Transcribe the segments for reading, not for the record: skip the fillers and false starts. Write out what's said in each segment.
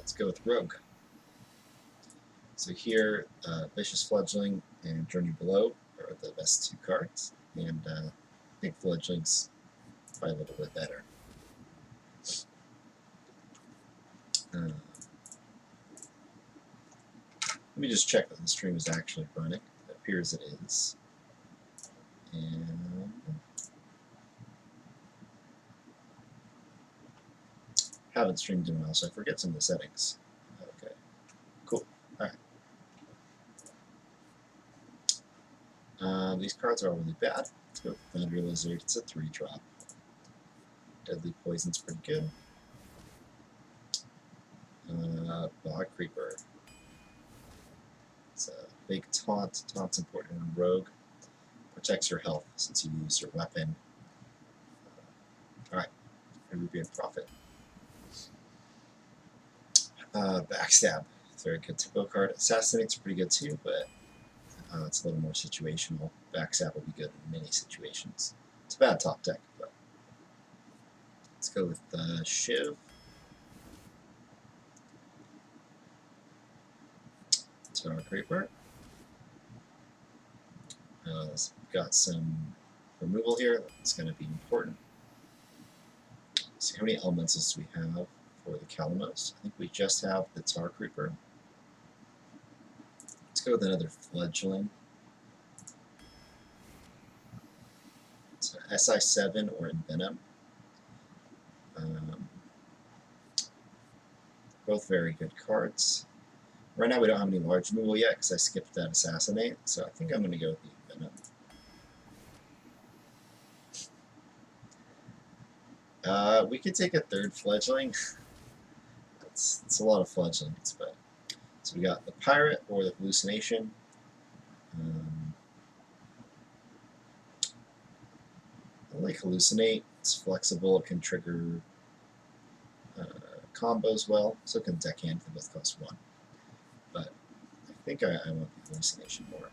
Let's go with Rogue. So here, Vicious Fledgling and Journey Below are the best two cards, and I think Fledgling's probably a little bit better. Let me just check that the stream is actually running. It appears it is. And haven't streamed in a while, so I forget some of the settings. Okay, cool. All right. These cards are all really bad. Let's go with Thunder Lizard. It's a 3-drop. Deadly Poison's pretty good. Bog Creeper. It's a big taunt. Taunt's important in Rogue. Protects your health since you use your weapon. Alright, Ruby Prophet. Backstab. It's a very good typical card. Assassinate's pretty good too, but it's a little more situational. Backstab will be good in many situations. It's a bad top deck, but let's go with Shiv. Tower Creeper. Got some removal here. That's going to be important. See how many elementals do we have for the Calamos? I think we just have the Tar Creeper. Let's go with another Fledgling. So SI7 or Envenom. Both very good cards. Right now we don't have any large removal yet because I skipped that Assassinate, so I think I'm going to go with the Envenom. We could take a third Fledgling. It's a lot of Fledglings, but so we got the Pirate or the Hallucination. I like Hallucinate. It's flexible. It can trigger combos well, so it can deckhand. They both cost 1. But I think I want the Hallucination more.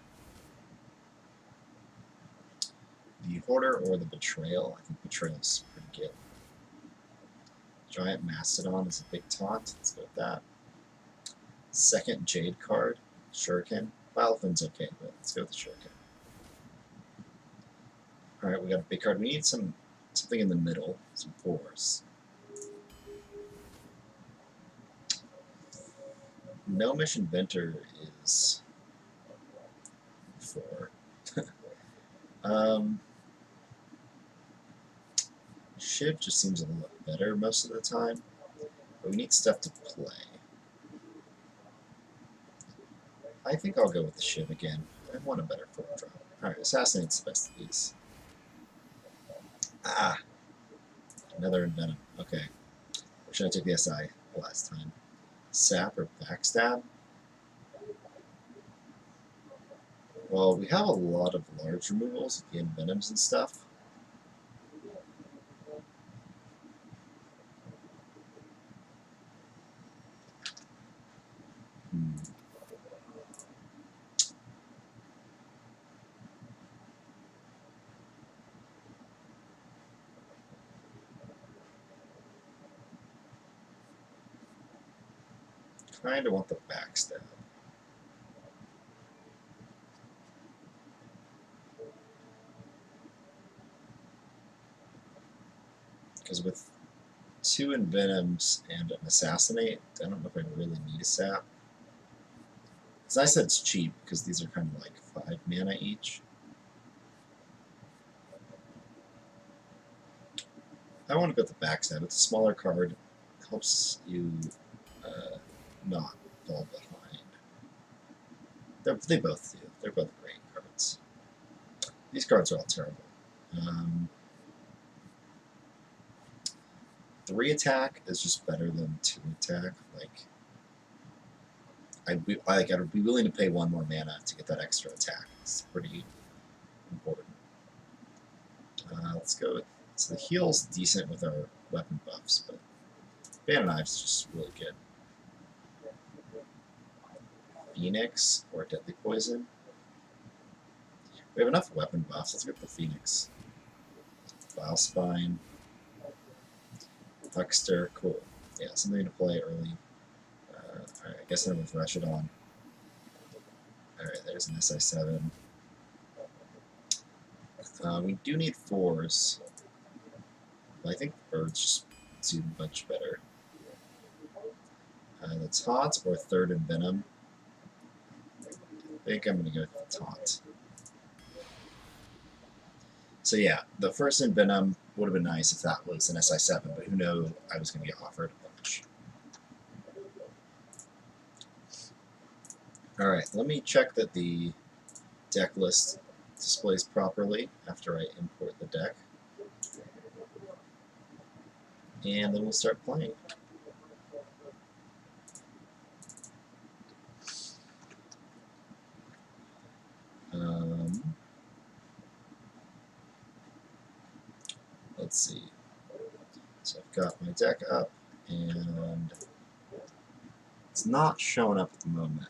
The Hoarder or the Betrayal. I think Betrayal's pretty good. Giant Mastodon is a big taunt. Let's go with that. Second Jade card, Shuriken. Balafin's okay, but let's go with the Shuriken. Alright, we got a big card. We need something in the middle, some 4s. Gnomish Inventor is 4. Shiv just seems a little better most of the time, but we need stuff to play. I think I'll go with the Shiv again. I want a better 4-drop. Alright, Assassinate's the best of these. Another Envenom. Okay. Or should I take the SI last time? Sap or Backstab? Well, we have a lot of large removals, the Envenoms and stuff. Kind of want the Backstab. Because with 2 Envenoms and an Assassinate, I don't know if I really need a Sap. As I said, it's cheap because these are kind of like 5 mana each. I want to go with the Backstab. It's a smaller card. It helps you not fall behind. They both do. They're both great cards. These cards are all terrible. 3 attack is just better than 2 attack. I'd be willing to pay 1 more mana to get that extra attack. It's pretty important. Let's go with, so the heal's decent with our weapon buffs, but Band of Knives is just really good. Phoenix or Deadly Poison. We have enough weapon buffs. Let's get the Phoenix. Vile Spine. Huckster, cool. Yeah, something to play early. Alright, I guess I'm going to rush it on. Alright, there's an SI7. We do need 4s. I think birds just do much better. The taunt or 3rd and venom. I think I'm going to go with the taunt. So yeah, the 1st in venom would have been nice if that was an SI7, but who knows, I was going to get offered a bunch. Alright, let me check that the deck list displays properly after I import the deck. And then we'll start playing. Let's see. So I've got my deck up, and it's not showing up at the moment.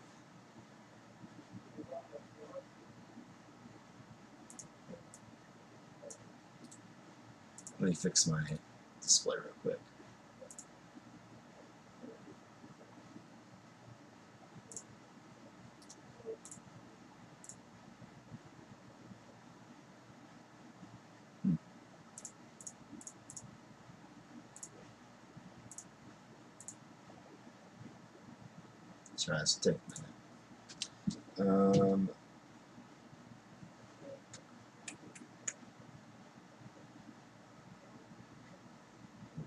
Let me fix my display real quick. Sorry, it's taking a minute.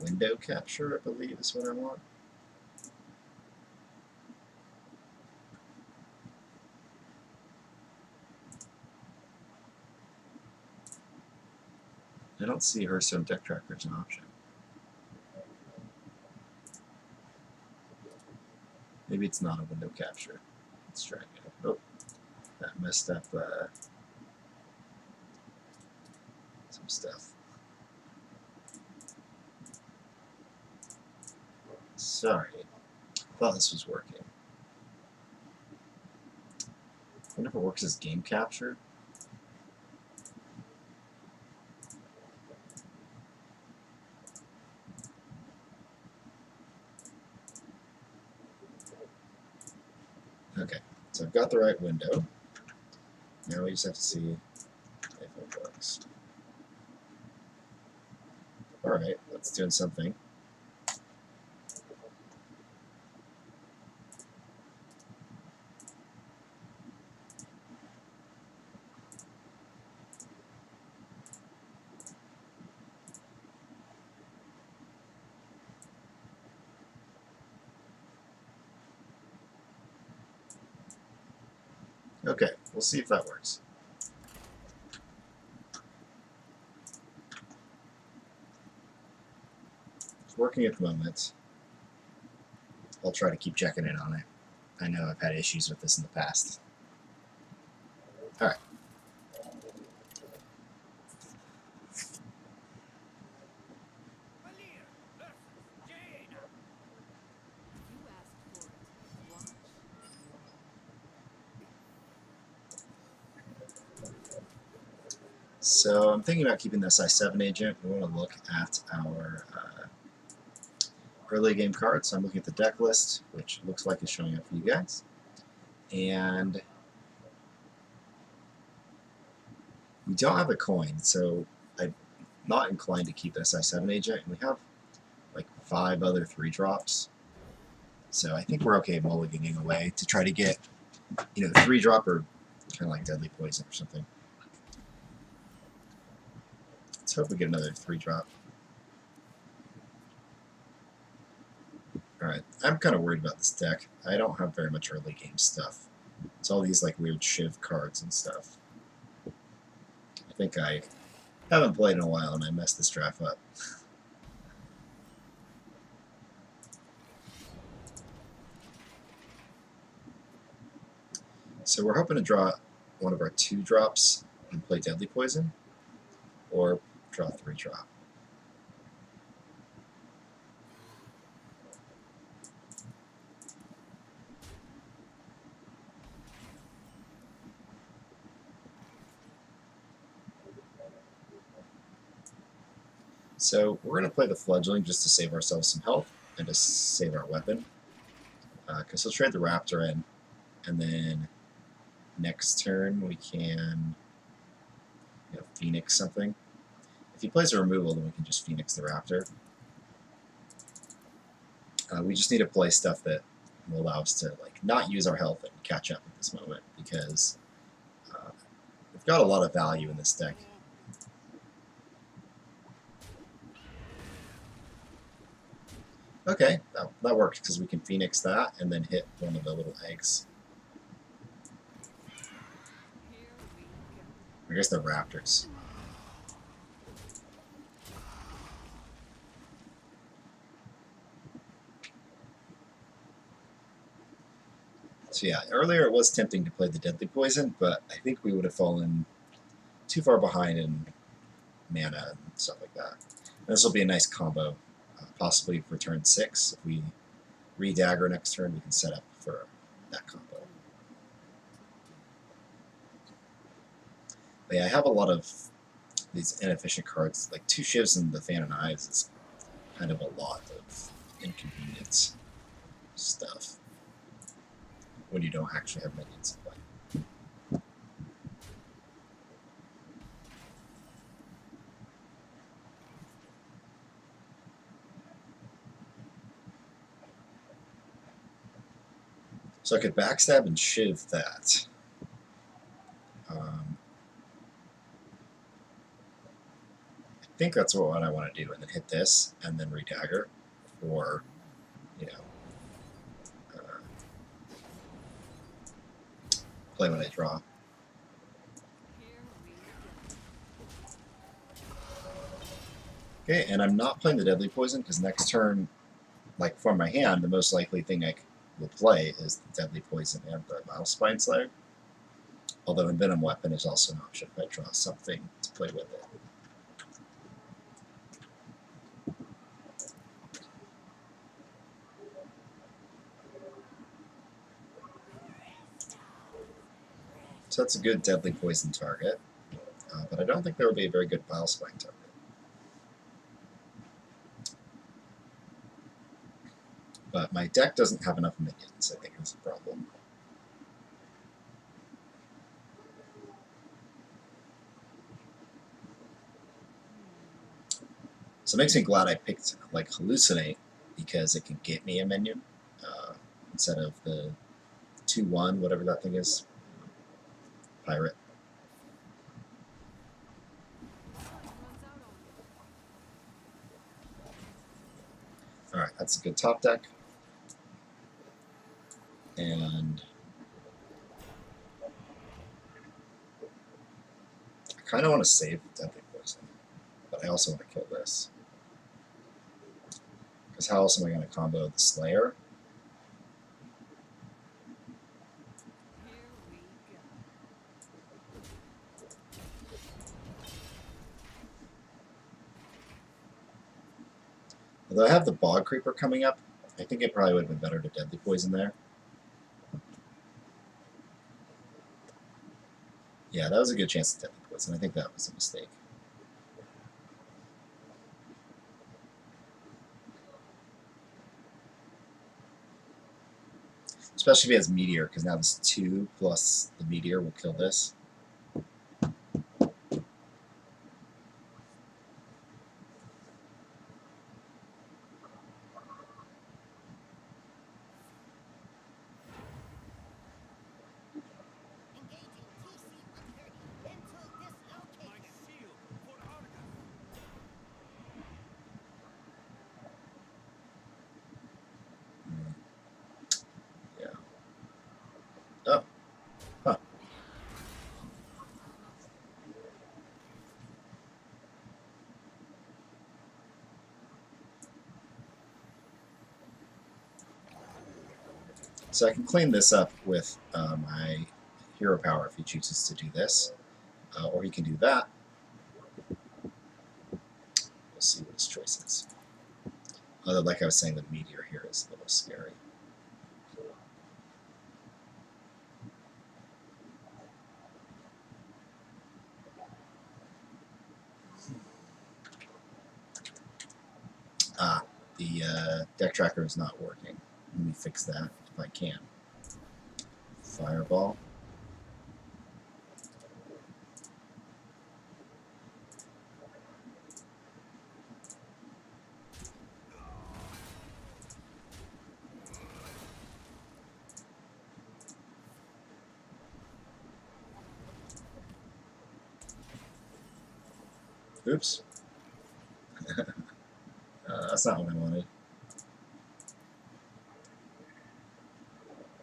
Window capture, I believe, is what I want. I don't see Hearthstone Deck Tracker as an option. Maybe it's not a window capture. Let's try again. Oh, that messed up some stuff. Sorry. I thought this was working. I wonder if it works as game capture. Okay, so I've got the right window. Now we just have to see if it works. Alright, that's doing something. Okay, we'll see if that works. It's working at the moment. I'll try to keep checking in on it. I know I've had issues with this in the past. Alright. So I'm thinking about keeping this I7 agent. We want to look at our early game cards. So I'm looking at the deck list, which looks like it's showing up for you guys. And we don't have a coin, so I'm not inclined to keep this I7 agent. And we have like 5 other 3-drops. So I think we're okay mulliganing away to try to get, 3-drop or kind of like Deadly Poison or something. Let's hope we get another 3-drop. Alright, I'm kind of worried about this deck. I don't have very much early game stuff. It's all these like weird Shiv cards and stuff. I think I haven't played in a while and I messed this draft up. So we're hoping to draw one of our 2-drops and play Deadly Poison, or draw 3-drop. So we're going to play the Fledgling just to save ourselves some health and to save our weapon. because he'll trade the Raptor in, and then next turn we can Phoenix something. If he plays a removal, then we can just Phoenix the Raptor. We just need to play stuff that will allow us to not use our health and catch up at this moment, because we've got a lot of value in this deck. Okay, that worked, because we can Phoenix that and then hit one of the little eggs. I guess they're Raptors. So yeah, earlier it was tempting to play the Deadly Poison, but I think we would have fallen too far behind in mana and stuff like that. And this will be a nice combo, possibly for turn 6. If we re-dagger next turn, we can set up for that combo. But yeah, I have a lot of these inefficient cards. Like 2 Shivs and the Fan and Eyes is kind of a lot of inconvenience stuff when you don't actually have minions to play. So I could backstab and Shiv that. I think that's what I want to do, and then hit this, and then re-dagger, or, play when I draw. Okay, and I'm not playing the Deadly Poison, because next turn, for my hand, the most likely thing I will play is the Deadly Poison and the Milespine Slayer. Although Envenom Weapon is also an option if I draw something to play with it. So that's a good Deadly Poison target, but I don't think there will be a very good Milespine target. But my deck doesn't have enough minions, I think is a problem. So it makes me glad I picked Hallucinate, because it can get me a minion instead of the 2/1, whatever that thing is. Pirate. Alright, that's a good top deck. And I kind of want to save Deadly Poison, but I also want to kill this. Because how else am I going to combo the Slayer? Although I have the Bog Creeper coming up, I think it probably would have been better to Deadly Poison there. Yeah, that was a good chance to Deadly Poison. I think that was a mistake. Especially if he has Meteor, because now this 2 plus the Meteor will kill this. Yeah. Oh. Huh. So I can clean this up with my Hero Power if he chooses to do this. Or he can do that. We'll see what his choice is. Although, like I was saying, the Meteor here is a little scary. The deck tracker is not working. Let me fix that. if I can. Fireball. Oops. That's not what I wanted.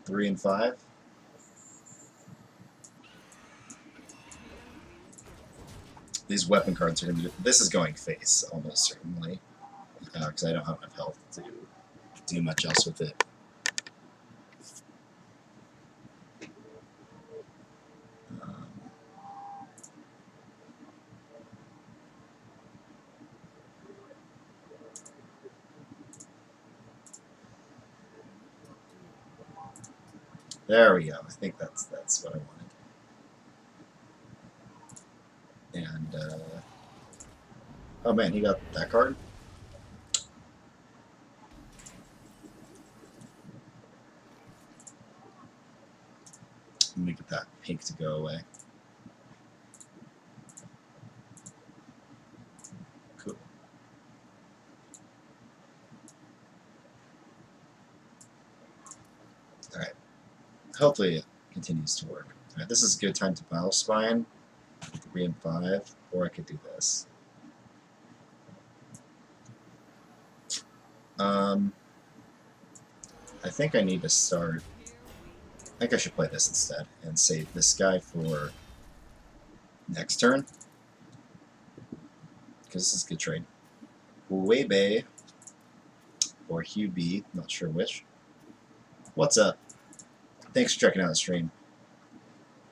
3 and 5. These weapon cards are going to be... This is going face, almost certainly. Because I don't have enough health to do much else with it. There we go. I think that's what I wanted. And oh man, he got that card. Let me get that pink to go away. Cool. All right. Hopefully it continues to work. All right, this is a good time to Battle Spine. 3 and 5, or I could do this. I think I need to start... I think I should play this instead and save this guy for next turn. Because this is a good trade. Wei Bei or Hugh B, not sure which. What's up? Thanks for checking out the stream.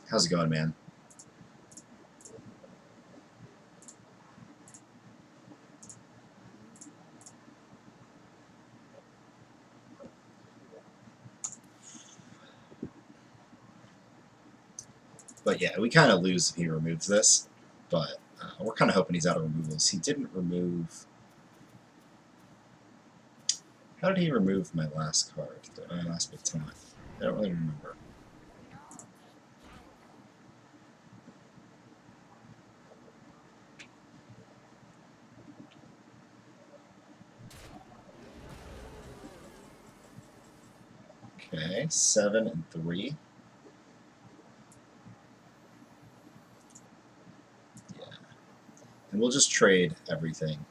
How's it going, man? But yeah, we kind of lose if he removes this, but we're kind of hoping he's out of removals. He didn't remove... How did he remove my last card? My last big time? I don't really remember. Okay, 7 and 3. Yeah. And we'll just trade everything.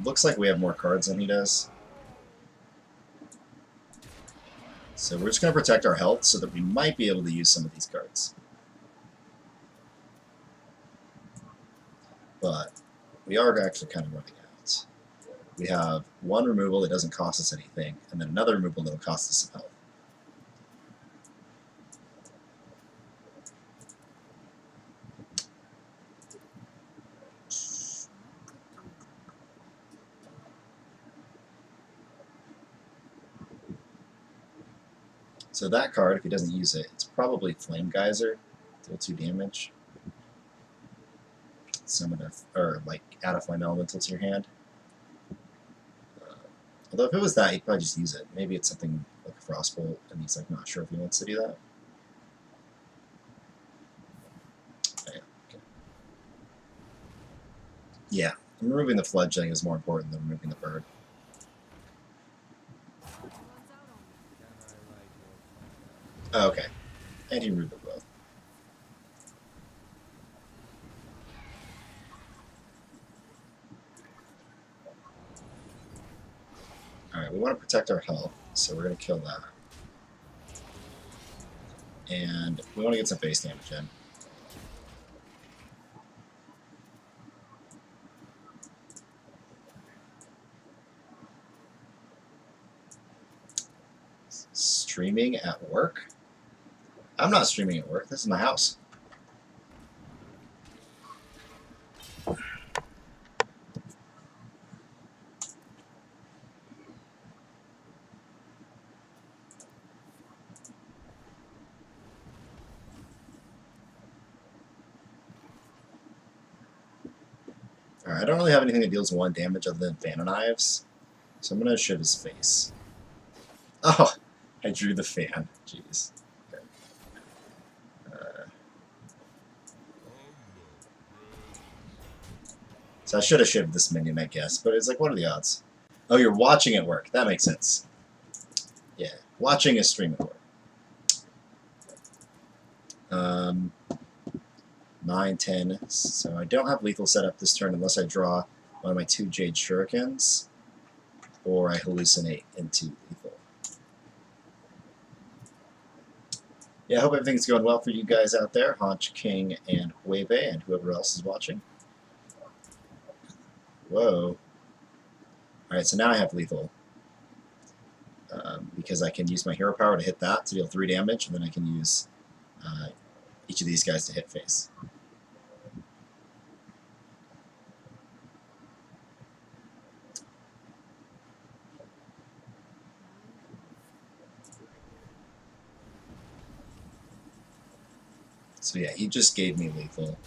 Looks like we have more cards than he does. So we're just going to protect our health so that we might be able to use some of these cards. But we are actually kind of running out. We have one removal that doesn't cost us anything, and then another removal that will cost us some health. So that card, if he doesn't use it, it's probably Flame Geyser. Deal 2 damage. Summon a, or like add a Flame Elemental to your hand. Although if it was that, he'd probably just use it. Maybe it's something like a Frostbolt, and he's like not sure if he wants to do that. Yeah, removing the Fledgling is more important than removing the bird. Oh, okay. And he removed them both. Alright, we want to protect our health, so we're going to kill that. And we want to get some base damage in. Streaming at work? I'm not streaming at work. This is my house. Alright, I don't really have anything that deals 1 damage other than Vanna Knives, so I'm going to shoot his face. Oh! I drew the fan. Jeez. Okay. Uh, so I should have shivved this minion, I guess, but it's like, what are the odds? Oh, you're watching it work. That makes sense. Yeah, watching a stream at work. 9, 10. So I don't have lethal set up this turn unless I draw one of my 2 Jade Shurikens, or I hallucinate into lethal. Yeah, I hope everything's going well for you guys out there, Haunch, King, and Wave, and whoever else is watching. Whoa. Alright, so now I have lethal. Because I can use my hero power to hit that to deal 3 damage, and then I can use each of these guys to hit face. So yeah, he just gave me lethal.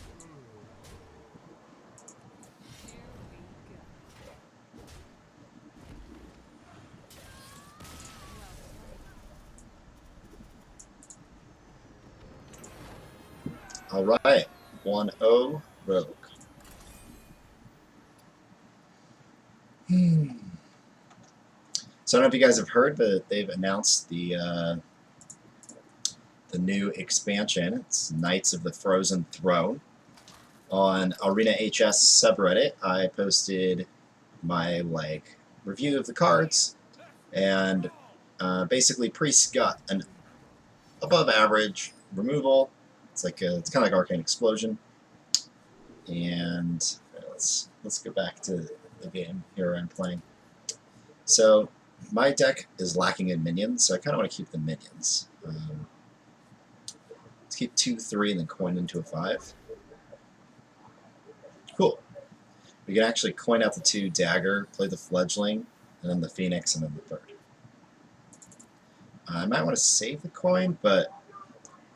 Alright, 1-0 Rogue. So I don't know if you guys have heard, but they've announced the new expansion. It's Knights of the Frozen Throne. On Arena HS subreddit, I posted my review of the cards, and basically Priest got an above average removal. It's it's kind of like Arcane Explosion. And let's go back to the game here I'm playing. So my deck is lacking in minions, so I kind of want to keep the minions. Let's keep 2, 3, and then coin into a 5. Cool. We can actually coin out the 2 dagger, play the fledgling, and then the phoenix, and then the 3rd. I might want to save the coin, but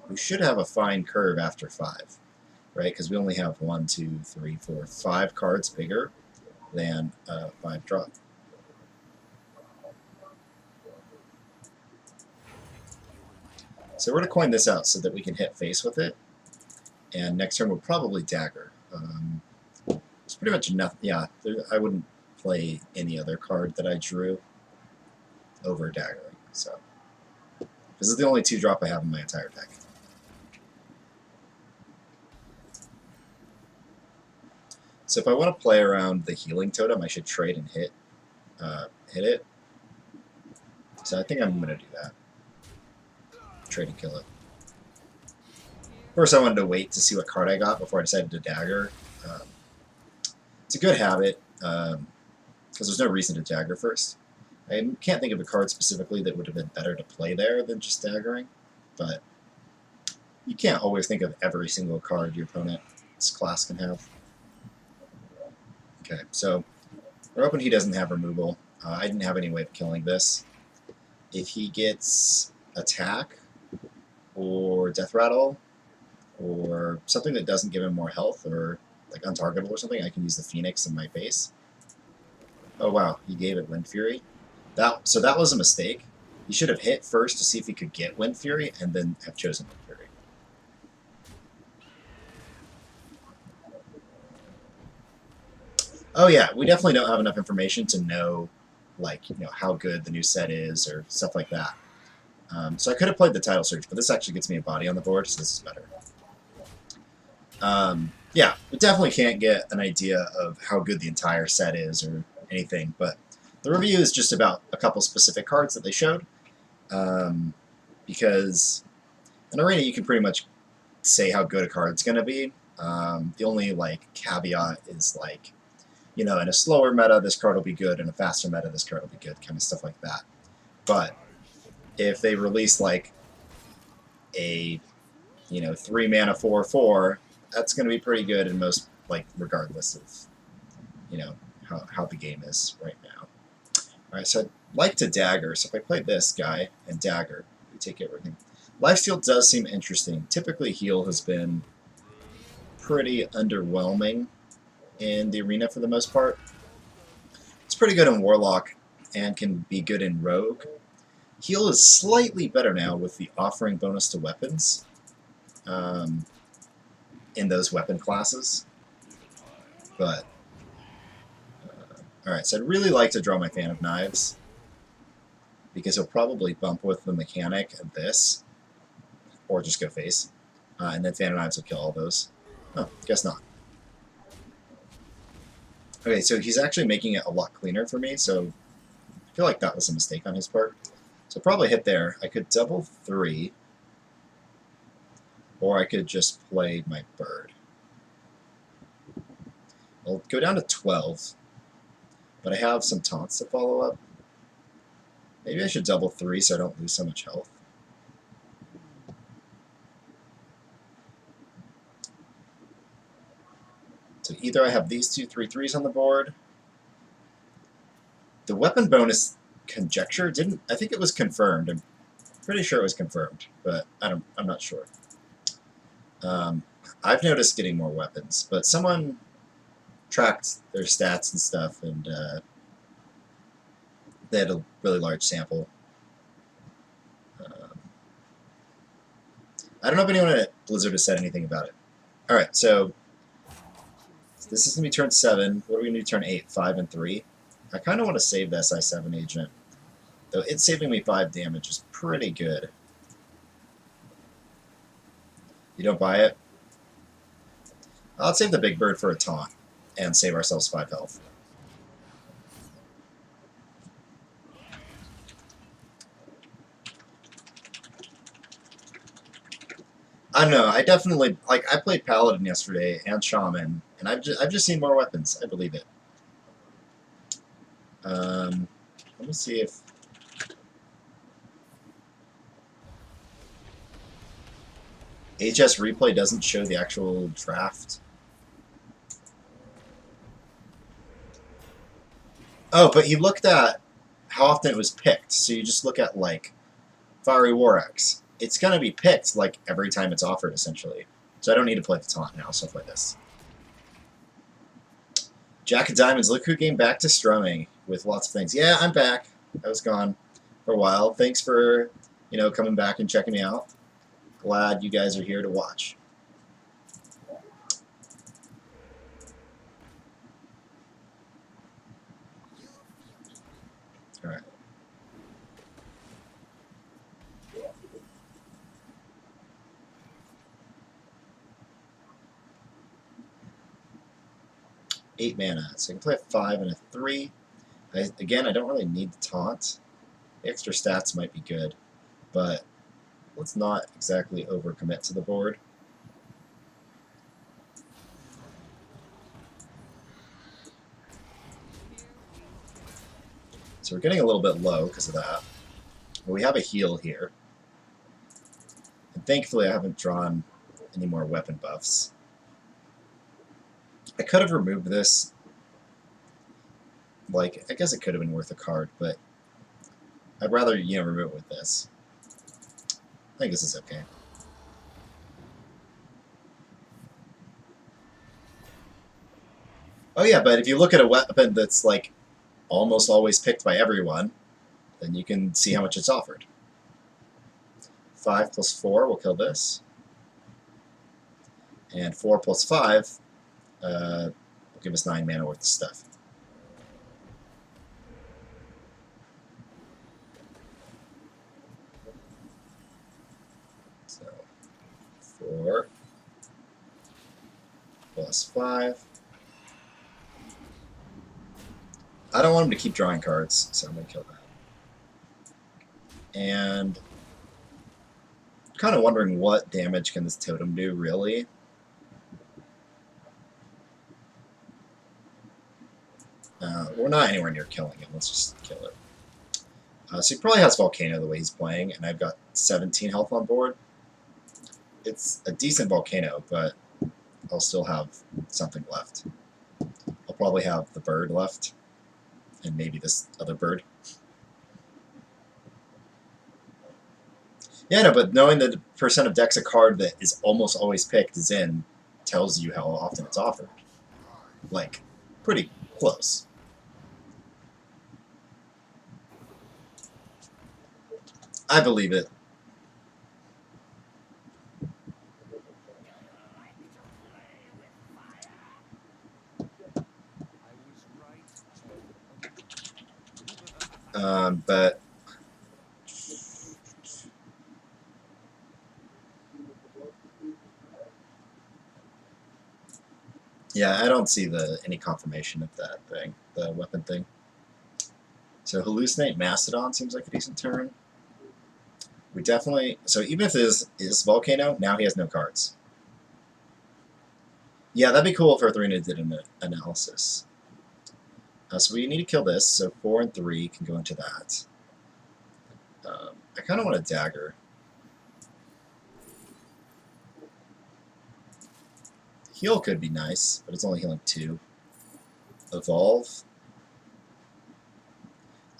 we should have a fine curve after 5, right? Because we only have 1, 2, 3, 4, 5 cards bigger than 5 drop. So we're going to coin this out so that we can hit face with it, and next turn we'll probably dagger. It's pretty much nothing. Yeah, I wouldn't play any other card that I drew over daggering. So this is the only 2 drop I have in my entire deck. So if I want to play around the healing totem, I should trade and hit it. So I think I'm going to do that. Trade and kill it. First, I wanted to wait to see what card I got before I decided to dagger. It's a good habit, because there's no reason to dagger first. I can't think of a card specifically that would have been better to play there than just daggering, but you can't always think of every single card your opponent's class can have. Okay, so we're hoping he doesn't have removal. I didn't have any way of killing this. If he gets attack, or death rattle, or something that doesn't give him more health, or like untargetable or something, I can use the Phoenix in my face. Oh wow, he gave it Wind Fury. So that was a mistake. He should have hit first to see if he could get Wind Fury, and then have chosen Wind Fury. Oh yeah, we definitely don't have enough information to know, how good the new set is, or stuff like that. So I could have played the Title Search, but this actually gets me a body on the board, so this is better. Yeah, we definitely can't get an idea of how good the entire set is or anything, but the review is just about a couple specific cards that they showed, because in Arena you can pretty much say how good a card's going to be. The only caveat is in a slower meta this card will be good, in a faster meta this card will be good, kind of stuff like that. But if they release a 3 mana 4/4, that's going to be pretty good in most, regardless of how the game is right now. All right, so I'd like to dagger. So if I play this guy and dagger, we take everything. Lifesteal does seem interesting. Typically, heal has been pretty underwhelming in the Arena for the most part. It's pretty good in Warlock and can be good in Rogue. Heal is slightly better now with the offering bonus to weapons in those weapon classes. But, alright, so I'd really like to draw my Fan of Knives, because he'll probably bump with the mechanic and this, or just go face. And then Fan of Knives will kill all those. Oh, guess not. Okay, so he's actually making it a lot cleaner for me, so I feel like that was a mistake on his part. So probably hit there. I could double 3, or I could just play my bird. I'll go down to 12, but I have some taunts to follow up. Maybe I should double 3 so I don't lose so much health. So either I have these two 3/3s on the board. The weapon bonus conjecture didn't. I think it was confirmed. I'm pretty sure it was confirmed, but I'm not sure. I've noticed getting more weapons, but someone tracked their stats and stuff, and they had a really large sample. I don't know if anyone at Blizzard has said anything about it. All right, so this is going to be turn 7. What are we going to do turn 8? 5 and 3. I kind of want to save the SI7 agent, though it's saving me 5 damage is pretty good. You don't buy it? I'll save the big bird for a taunt and save ourselves 5 health. I don't know. I definitely I played Paladin yesterday and Shaman, and I've just seen more weapons. I believe it. Let me see if HS replay doesn't show the actual draft. Oh, but you looked at how often it was picked, so you just look at like Fiery War Axe. It's going to be picked like every time it's offered, essentially. So I don't need to play the taunt now, stuff like this. Jack of Diamonds, look who came back to strumming with lots of things. Yeah, I'm back. I was gone for a while. Thanks for, coming back and checking me out. Glad you guys are here to watch. All right. Eight mana, so I can play a 5 and a 3. Again, I don't really need the taunt. The extra stats might be good, but let's not exactly overcommit to the board. So we're getting a little bit low because of that. But we have a heal here. And thankfully I haven't drawn any more weapon buffs. I could have removed this. Like, I guess it could have been worth a card, but I'd rather, remove it with this. I think this is okay. Oh yeah, but if you look at a weapon that's, like, almost always picked by everyone, then you can see how much it's offered. 5 plus 4 will kill this. And 4 plus 5 will give us 9 mana worth of stuff. So 4 plus 5. I don't want him to keep drawing cards, so I'm going to kill that. And kind of wondering what damage can this totem do, really. We're not anywhere near killing him. Let's just kill it. So he probably has Volcano the way he's playing, and I've got 17 health on board. It's a decent Volcano, but I'll still have something left. I'll probably have the bird left, and maybe this other bird. Yeah, no, but knowing the percent of decks a card that is almost always picked is in tells you how often it's offered. Like, pretty close. I believe it. But yeah, I don't see any confirmation of that thing, the weapon thing. So hallucinate Mastodon seems like a decent turn. We definitely even if it is Volcano, now he has no cards. Yeah, that'd be cool if Arena did an analysis. So we need to kill this, so 4 and 3 can go into that. I kind of want a dagger. Heal could be nice, but it's only healing 2. Evolve.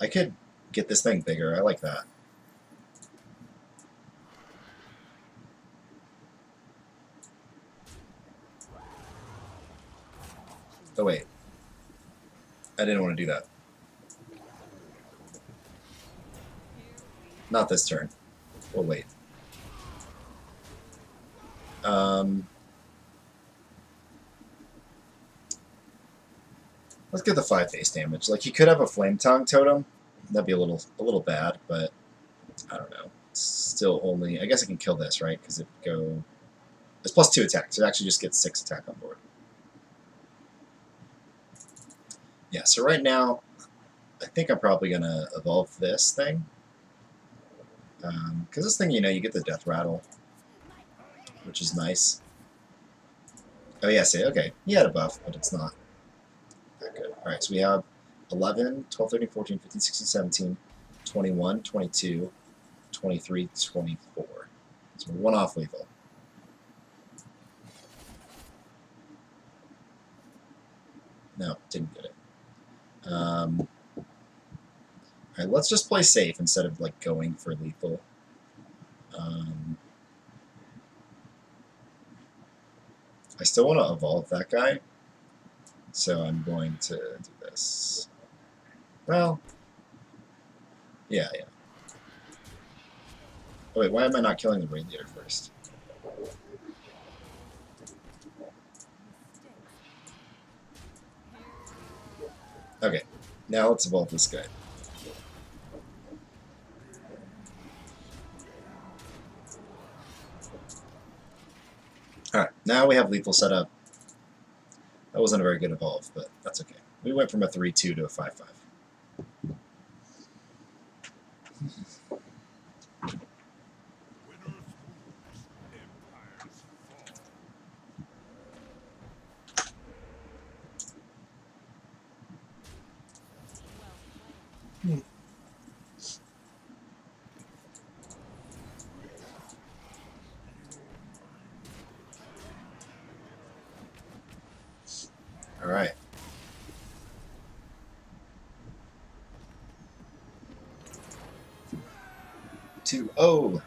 I could get this thing bigger. I like that. Oh wait. I didn't want to do that. Not this turn. We'll wait. Let's get the 5 face damage. Like, he could have a Flame Tongue totem. That'd be a little bad, but I don't know. It's still only... I guess I can kill this, right? Because it go... It's plus 2 attack, so it actually just gets 6 attack on board. Yeah, so right now, I think I'm probably going to evolve this thing. Because this thing, you get the Death Rattle, which is nice. Oh, yeah, see, okay. He had a buff, but it's not that good. Alright, so we have 11, 12, 13, 14, 15, 16, 17, 21, 22, 23, 24. So we're 1 off lethal. No, didn't get it. Alright, let's just play safe instead of like going for lethal. I still want to evolve that guy, so I'm going to do this. Well, yeah. Oh wait, why am I not killing the raid leader first? Okay, now let's evolve this guy. Alright, now we have lethal set up. That wasn't a very good evolve, but that's okay. We went from a 3-2 to a 5-5. Alright. Oh.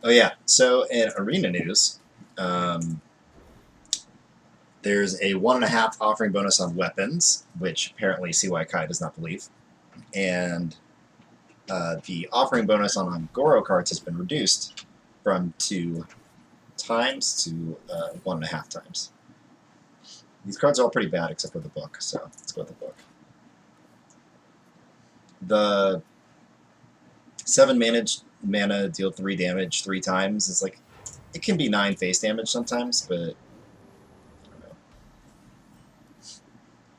Oh yeah, so in arena news, there's a 1.5 offering bonus on weapons, which apparently CY Kai does not believe, and the offering bonus on Goro cards has been reduced from 2 times to 1.5 times. These cards are all pretty bad except for the book, so let's go with the book. The 7 mana deal 3 damage 3 times is like, it can be 9 face damage sometimes, but I don't know.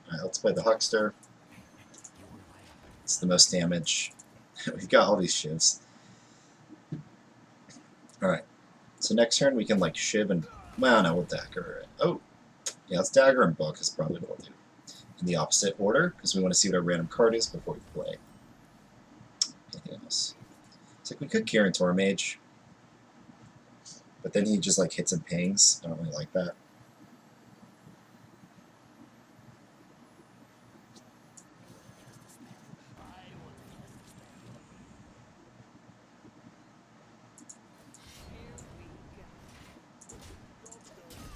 Alright, let's play the Huckster. It's the most damage. We've got all these shivs. Alright, so next turn we can like shiv and, well no, we'll dagger. Oh, yeah, let's dagger and book is probably what we'll do. In the opposite order, because we want to see what our random card is before we play. Anything else? It's like we could Kieran Tormage, but then he just like hits and pings. I don't really like that.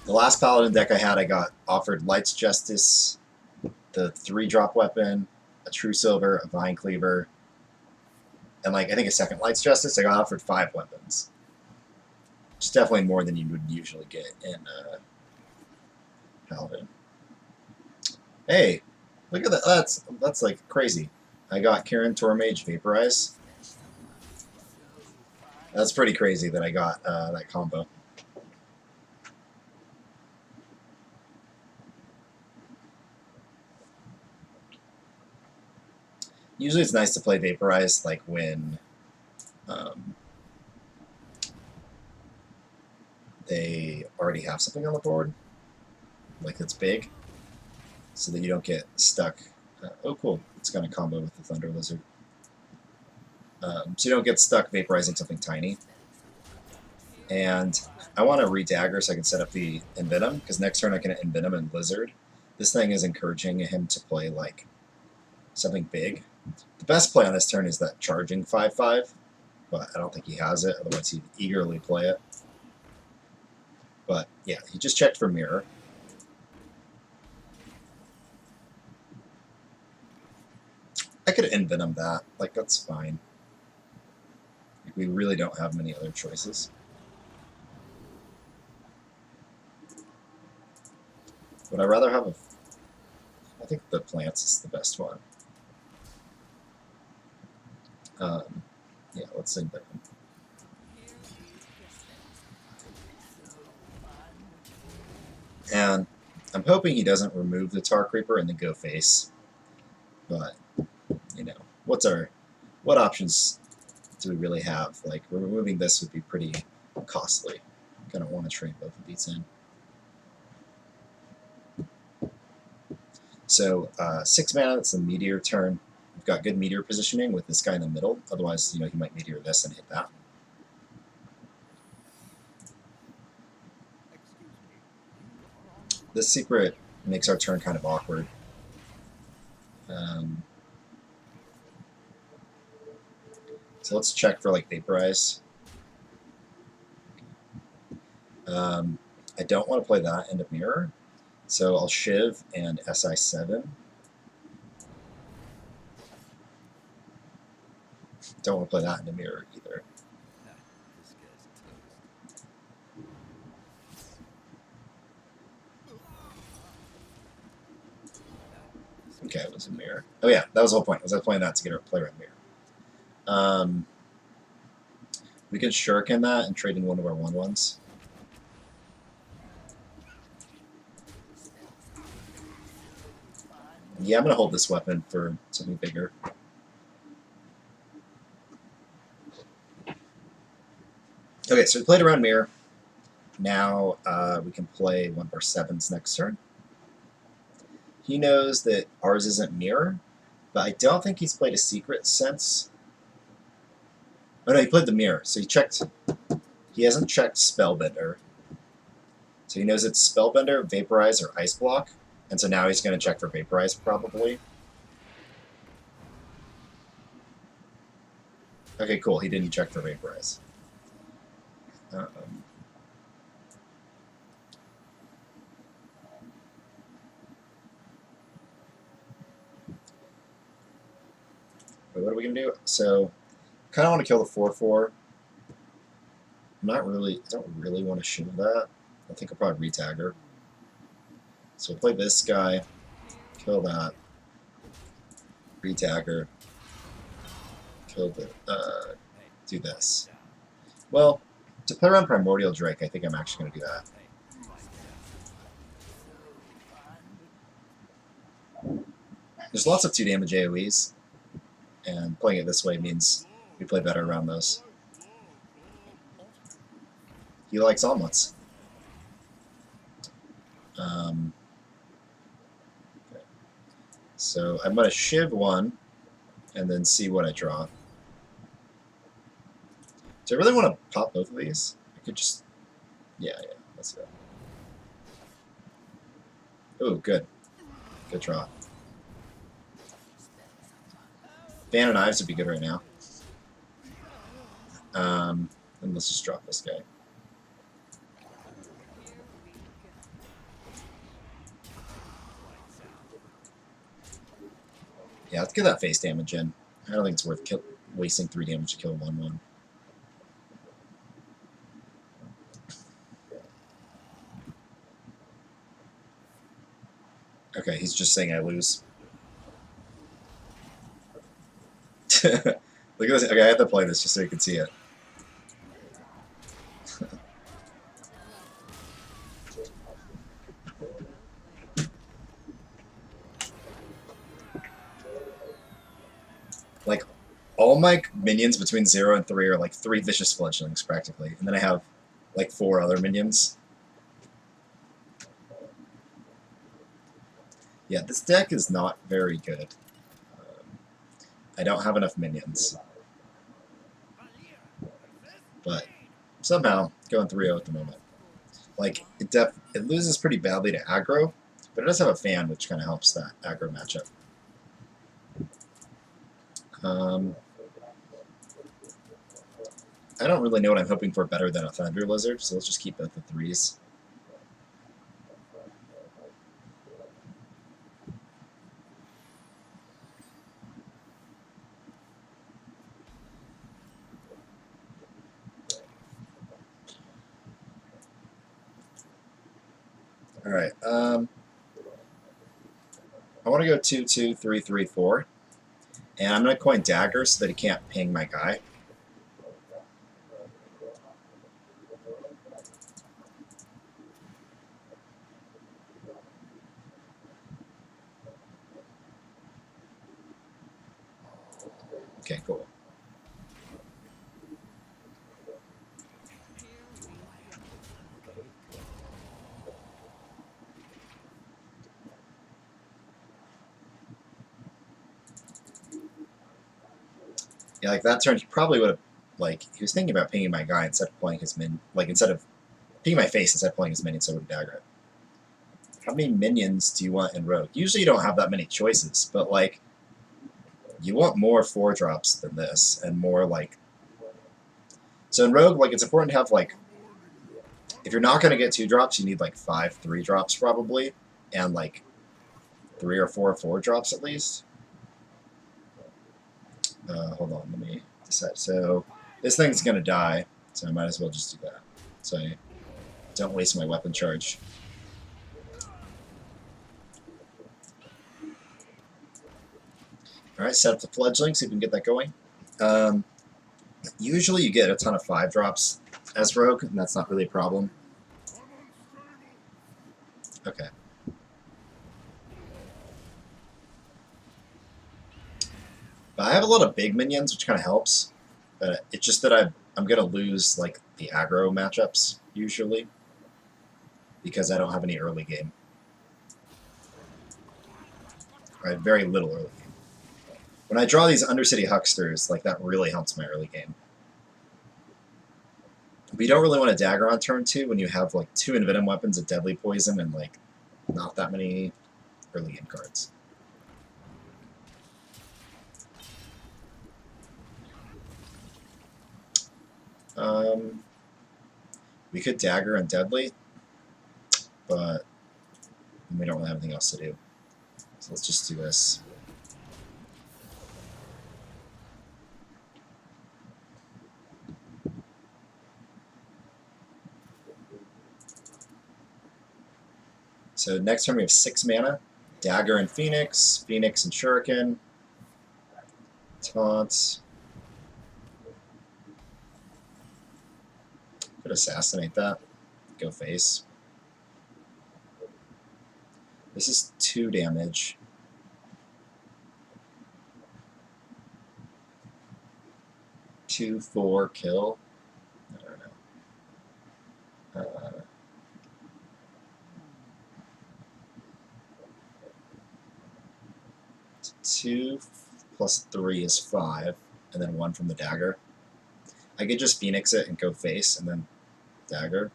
The last Paladin deck I had, I got offered Light's Justice, the 3-drop weapon, a True Silver, a Vine Cleaver, and like I think a second Light's Justice. I got offered 5 weapons. It's definitely more than you would usually get in Paladin. Hey, look at that. That's like crazy. I got Karen Tormage Vaporize. That's pretty crazy that I got that combo. Usually it's nice to play Vaporize like when they already have something on the board, like it's big, so that you don't get stuck. Oh, cool. It's going to combo with the Thunder Lizard. So you don't get stuck vaporizing something tiny. And I want to re-dagger so I can set up the Envenom, because next turn I can Envenom and Lizard. This thing is encouraging him to play like something big. The best play on this turn is that charging 5/5, but I don't think he has it, otherwise he'd eagerly play it. But yeah, he just checked for Mirror. I could Envenom that, like that's fine. We really don't have many other choices. Would I rather have a... I think the plants is the best one. Yeah, let's sing that one. And I'm hoping he doesn't remove the Tar Creeper and then go face. But, you know, what options do we really have? Like, removing this would be pretty costly. Kind of want to trade both of these in. So 6 mana, it's a Meteor turn. We've got good Meteor positioning with this guy in the middle. Otherwise, you know, he might Meteor this and hit that. This secret makes our turn kind of awkward. So let's check for like Vaporize. I don't want to play that into Mirror. So I'll Shiv and SI7. Don't want to play that into Mirror either. Okay, it was a Mirror. Oh yeah, that was the whole point. Was I playing that to get a player in Mirror? We could Shuriken that and trade in one of our 1/1s. Yeah, I'm going to hold this weapon for something bigger. Okay, so we played around Mirror. Now we can play one of our 7s next turn. He knows that ours isn't Mirror, but I don't think he's played a Secret since. Oh no, he played the Mirror, so he checked. He hasn't checked Spellbender. So he knows it's Spellbender, Vaporize, or Ice Block. And so now he's going to check for Vaporize, probably. Okay, cool. He didn't check for Vaporize. Wait, what are we going to do? So, kind of want to kill the 4/4. I don't really want to shield that. I think I'll probably retagger. So we'll play this guy, kill that, retagger, kill the, do this. Well, to play around Primordial Drake, I think I'm actually going to do that. There's lots of 2 damage AoEs, and playing it this way means we play better around those. He likes omelets. Okay. So I'm going to Shiv 1 and then see what I draw. Do I really want to pop both of these? I could just... Yeah, let's go. Oh, good. Good draw. Fan of Knives would be good right now. And let's just drop this guy. Yeah, let's get that face damage in. I don't think it's worth wasting 3 damage to kill 1/1. Okay, he's just saying I lose. Look at this. Okay, I have to play this just so you can see it. Like, all my minions between 0 and 3 are like 3 vicious fledglings, practically. And then I have like 4 other minions. Yeah, this deck is not very good. I don't have enough minions. But somehow, going 3-0 at the moment. Like, it loses pretty badly to aggro, but it does have a fan, which kind of helps that aggro matchup. I don't really know what I'm hoping for better than a Thunder Lizard, so let's just keep both the 3s. Alright, I want to go 2-2, 3-3, 4. And I'm going to coin Dagger so that he can't ping my guy. Okay, cool. Yeah, like that turn, he probably would have, like, he was thinking about pinging my guy instead of playing his instead of pinging my face instead of playing his minion, so I would dagger it. How many minions do you want in Rogue? Usually you don't have that many choices, but, like, you want more 4-drops than this, and more, like... So in Rogue, like, it's important to have, like, if you're not going to get 2-drops, you need, like, 5 3-drops probably, and, like, 3 or 4 4-drops at least. Hold on, let me decide. So this thing's going to die, so I might as well just do that. So I don't waste my weapon charge. Alright, set up the Fledgling, see if we can get that going. Usually you get a ton of 5-drops as Rogue, and that's not really a problem. Okay. But I have a lot of big minions, which kind of helps. But it's just that I'm going to lose like the aggro matchups, usually. Because I don't have any early game. I have very little early game. When I draw these Undercity Hucksters, like that really helps my early game. But you don't really want to dagger on turn 2 when you have like 2 Envenom weapons, a Deadly Poison, and like not that many early game cards. We could dagger and Deadly, but we don't really have anything else to do. So let's just do this. So next turn we have 6 mana. Dagger and Phoenix, Phoenix and Shuriken, Taunt. Could assassinate that. Go face. This is 2 damage. Two, 4, kill. I don't know. 2 plus 3 is 5, and then 1 from the dagger. I could just Phoenix it and go face, and then dagger.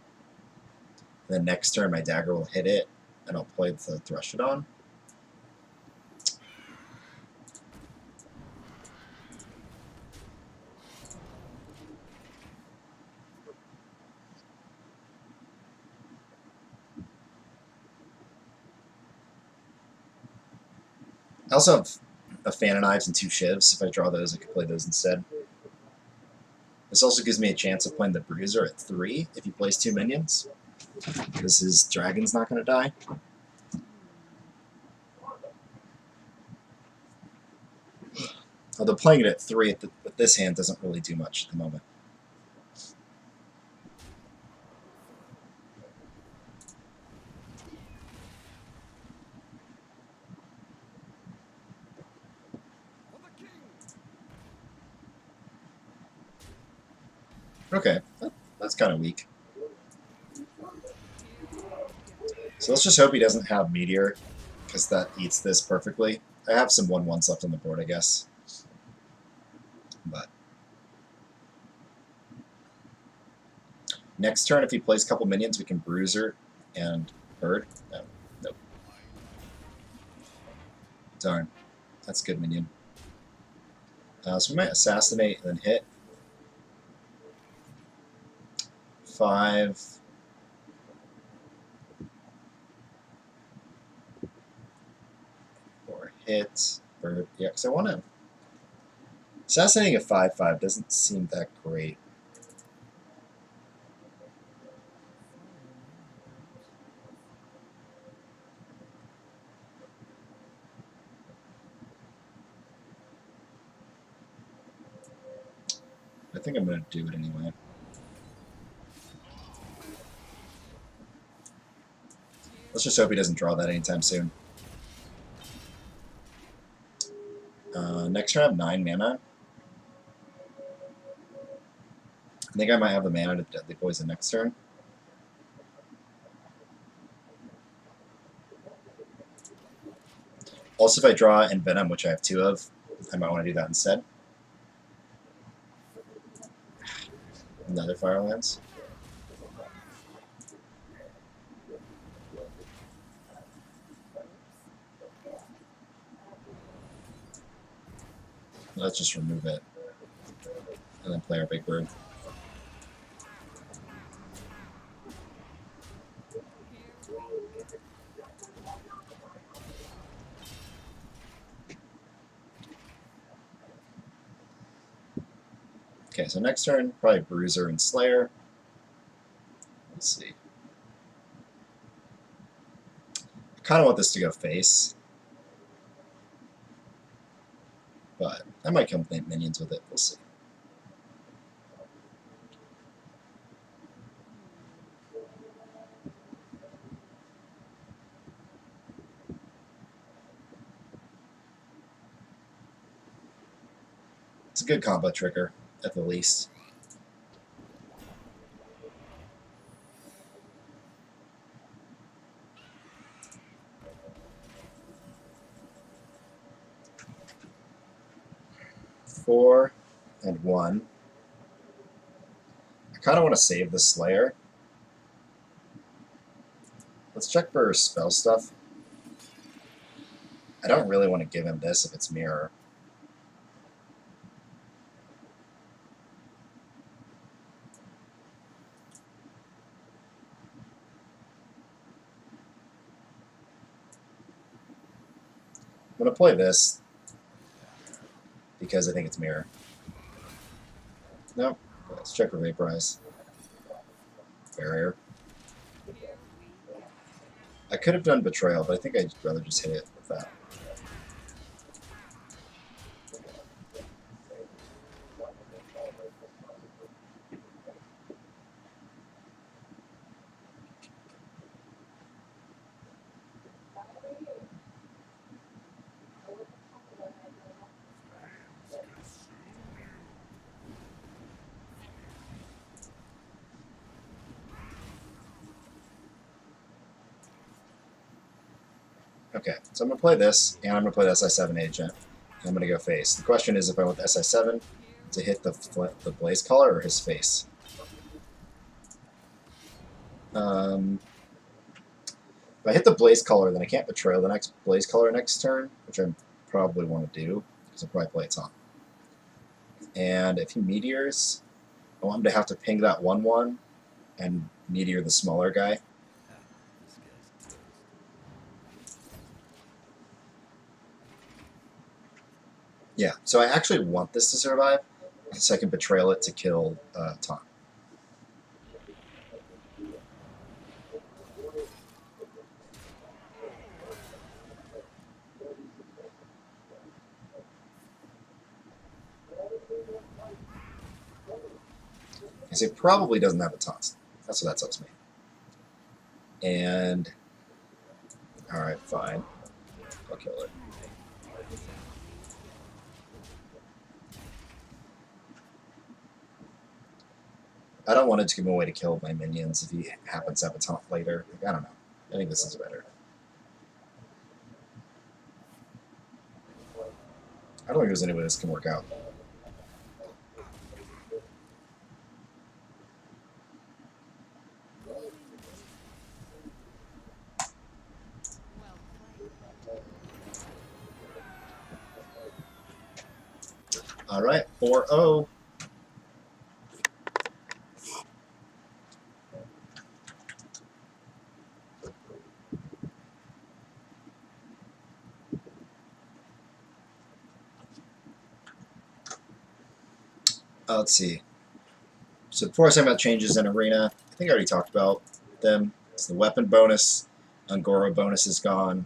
And then next turn my dagger will hit it, and I'll play the Thrushadon. I also have a Fan of Knives and 2 Shivs. If I draw those, I could play those instead. This also gives me a chance of playing the Bruiser at 3 if he plays 2 minions, because his dragon's not going to die. Although playing it at 3 with this hand doesn't really do much at the moment. Okay, that's kind of weak. So let's just hope he doesn't have Meteor, because that eats this perfectly. I have some 1/1s left on the board, I guess. But next turn, if he plays a couple minions, we can Bruiser and Bird. No, nope. Darn, that's a good minion. So we might Assassinate and then hit. 5. Or hit. Bird. Yeah, because I want to. Assassinating a 5/5 doesn't seem that great. I think I'm going to do it anyway. Let's just hope he doesn't draw that anytime soon. Next turn I have 9 mana. I think I might have the mana to Deadly Poison next turn. Also, if I draw Envenom, which I have 2 of, I might want to do that instead. Another Firelands. Let's just remove it. And then play our big bird. Okay, so next turn, probably Bruiser and Slayer. Let's see. I kind of want this to go face. But I might come with minions with it. We'll see. It's a good combo trigger, at the least. Four and 1. I kind of want to save the Slayer. Let's check for spell stuff. I don't really want to give him this if it's Mirror. I'm going to play this because I think it's Mirror. Nope. Let's check for Vaporize. Barrier. I could have done Betrayal, but I think I'd rather just hit it with that. Okay, so I'm going to play this, and I'm going to play the SI7 Agent, and I'm going to go face. The question is if I want the SI7 to hit the Blaze Caller or his face. If I hit the Blaze Caller, then I can't Betrayal the next Blaze Caller next turn, which I probably want to do, because I'll probably play Tom. And if he Meteors, I want him to have to ping that 1/1 and Meteor the smaller guy. Yeah, so I actually want this to survive, so I can betrayal it to kill Taunt. Because it probably doesn't have a taunt. That's what that tells me. And alright, fine. I'll kill it. I don't want it to give away to kill my minions if he happens to have a taunt later. Like, I don't know. I think this is better. I don't think there's any way this can work out. Alright, 4-0. Let's see. So before I say about changes in Arena, I think I already talked about them. It's the weapon bonus. Angora bonus is gone.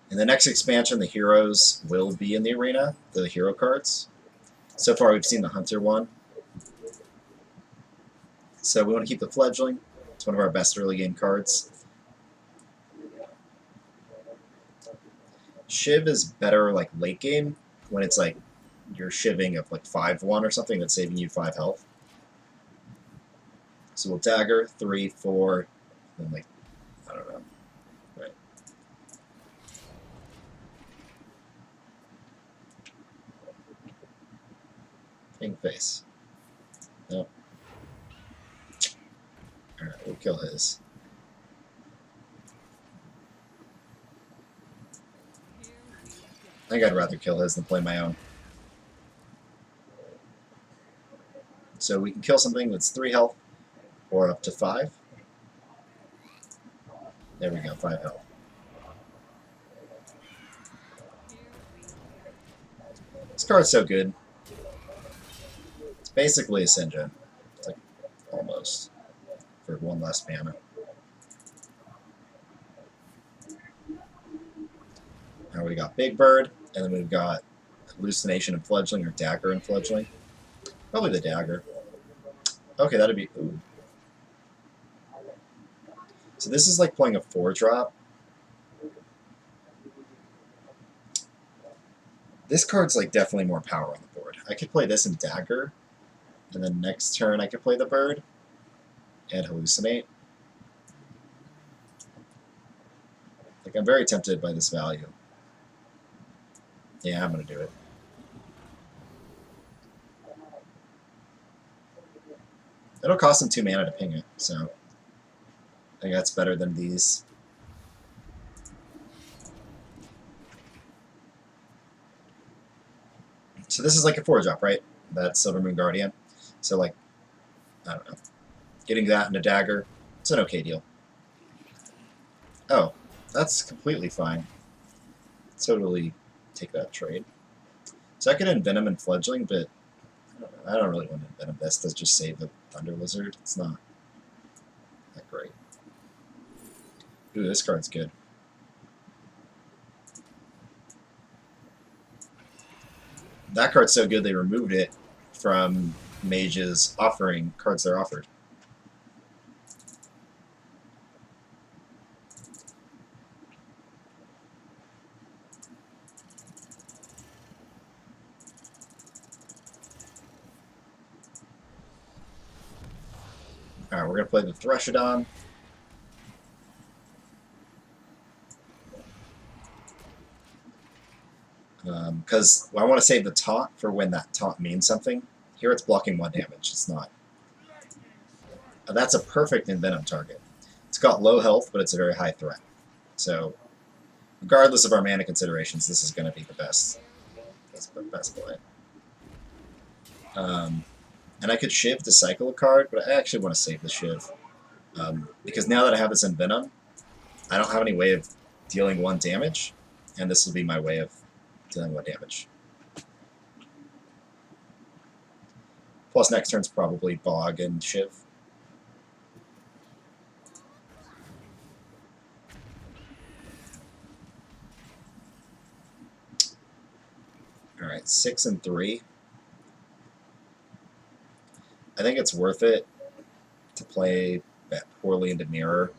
In the next expansion, the heroes will be in the arena, the hero cards. So far, we've seen the Hunter one. So we want to keep the Fledgling. It's one of our best early game cards. Shiv is better like late game when it's like you're shiving of like 5-1 or something that's saving you 5 health. So we'll dagger 3, 4, and like I don't know. Right. King face. Nope. Alright, we'll kill his. I think I'd rather kill his than play my own. So we can kill something that's 3 health or up to 5. There we go, 5 health. This card's so good. It's basically a Sinja. It's like almost. For 1 less mana. Now we got Big Bird, and then we've got Hallucination and Fledgling, or Dagger and Fledgling. Probably the Dagger. Okay, that'd be... Ooh. So this is like playing a 4-drop. This card's like definitely more power on the board. I could play this in Dagger, and then next turn I could play the Bird and Hallucinate. Like, I'm very tempted by this value. Yeah, I'm going to do it. It'll cost him 2 mana to ping it, so I think that's better than these. So this is like a 4-drop, right? That's Silver Moon Guardian. So, like, I don't know. Getting that and a dagger, it's an okay deal. Oh, that's completely fine. Totally take that trade. So I could Envenom and Fledgling, but I don't really want to Envenom this. Let's just save the Thunder Lizard. It's not that great. Ooh, this card's good. That card's so good they removed it from Mage's offering cards they're offered. Alright, we're going to play the Threshodon. Because I want to save the taunt for when that taunt means something. Here it's blocking 1 damage. It's not. That's a perfect Envenom target. It's got low health, but it's a very high threat. So, regardless of our mana considerations, this is going to be the best. That's the best play. And I could Shiv to cycle a card, but I actually want to save the Shiv. Because now that I have this Envenom, I don't have any way of dealing 1 damage. And this will be my way of dealing with damage. Plus next turn's probably Bog and Shiv. Alright, 6 and 3. I think it's worth it to play that poorly into mirror.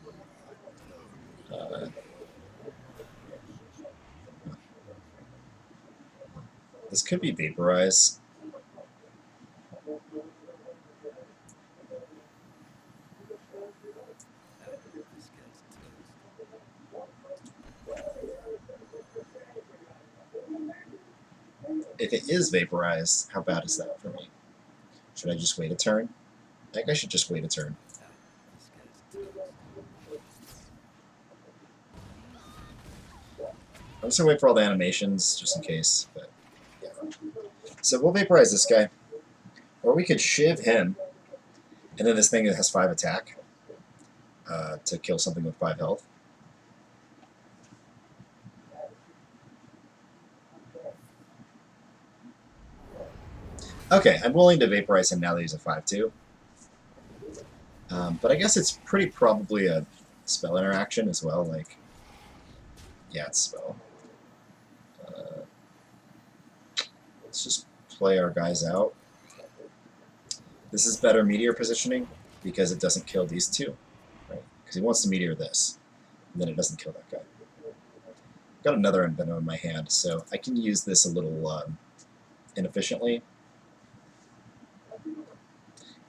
This could be Vaporize. If it is Vaporize, how bad is that for me? Should I just wait a turn? I think I should just wait a turn. I'm just gonna wait for all the animations, just in case, but yeah. So we'll Vaporize this guy. Or we could Shiv him, and then this thing has 5 attack to kill something with 5 health. Okay, I'm willing to Vaporize him now that he's a 5/2. But I guess it's pretty probably a spell interaction as well. Like, yeah, it's spell. Let's just play our guys out. This is better meteor positioning because it doesn't kill these two, right? Because he wants to meteor this, and then it doesn't kill that guy. Got another Envenom in my hand, so I can use this a little inefficiently.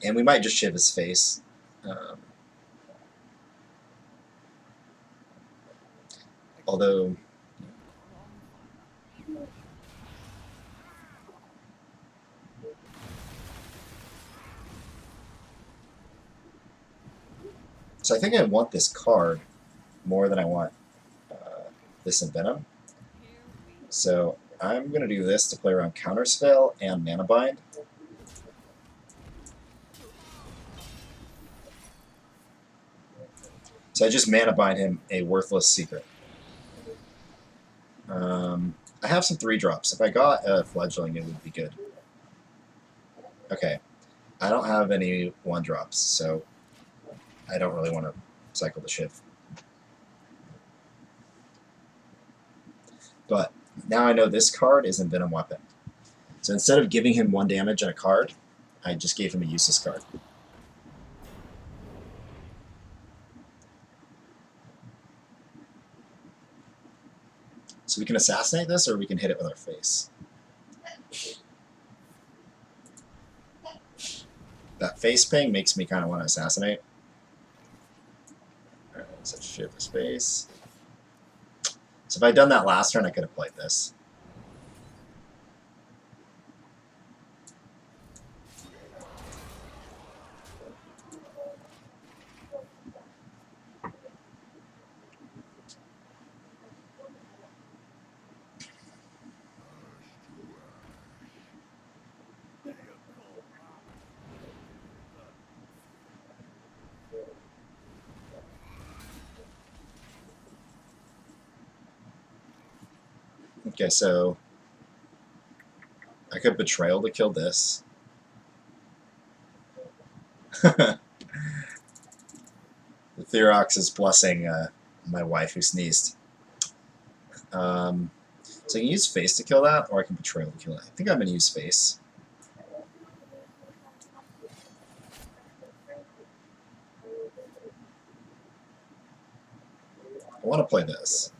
And we might just Shiv his face. Although... So I think I want this card more than I want this Envenom. So I'm going to do this to play around Counterspell and Mana Bind. So I just Mana Bind him a worthless secret. I have some 3-drops. If I got a Fledgling, it would be good. Okay. I don't have any 1-drops, so I don't really want to cycle the Shiv. But now I know this card is Envenom Weapon. So instead of giving him 1 damage and a card, I just gave him a useless card. So we can assassinate this, or we can hit it with our face. That face ping makes me kind of want to assassinate. Alright, let's Shiv his face. So if I'd done that last turn, I could have played this. Okay, so I could Betrayal to kill this. The Therox is blessing my wife who sneezed. So I can use Face to kill that, or I can Betrayal to kill it. I think I'm going to use Face. I want to play this.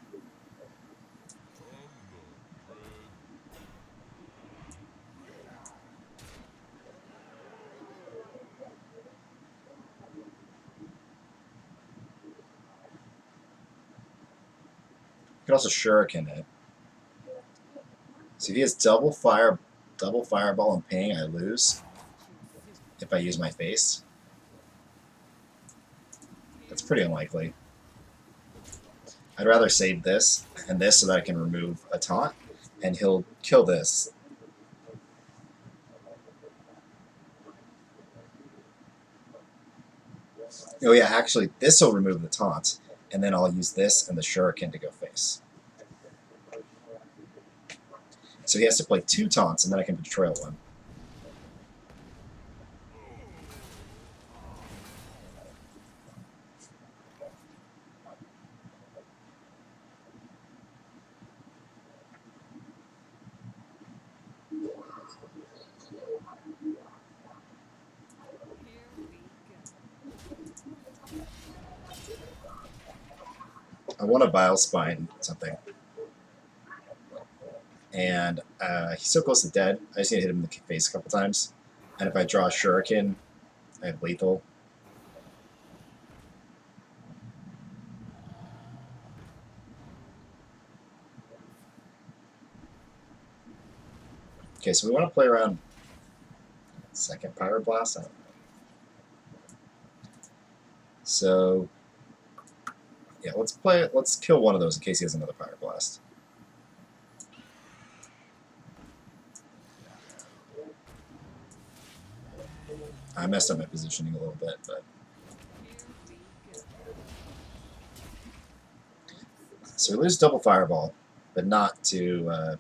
I could also Shuriken it. So if he has double fireball and ping, I lose. If I use my face. That's pretty unlikely. I'd rather save this and this so that I can remove a taunt, and he'll kill this. Oh yeah, actually, this will remove the taunt, and then I'll use this and the Shuriken to go face. So he has to play 2 taunts, and then I can betrayal 1. I want to Bile Spine something. And he's so close to dead. I just need to hit him in the face a couple times. And if I draw a Shuriken, I have lethal. Okay, so we want to play around second Pyroblast. I don't know. So yeah, let's kill one of those in case he has another Pyroblast. I messed up my positioning a little bit, but so we lose double Fireball, but not to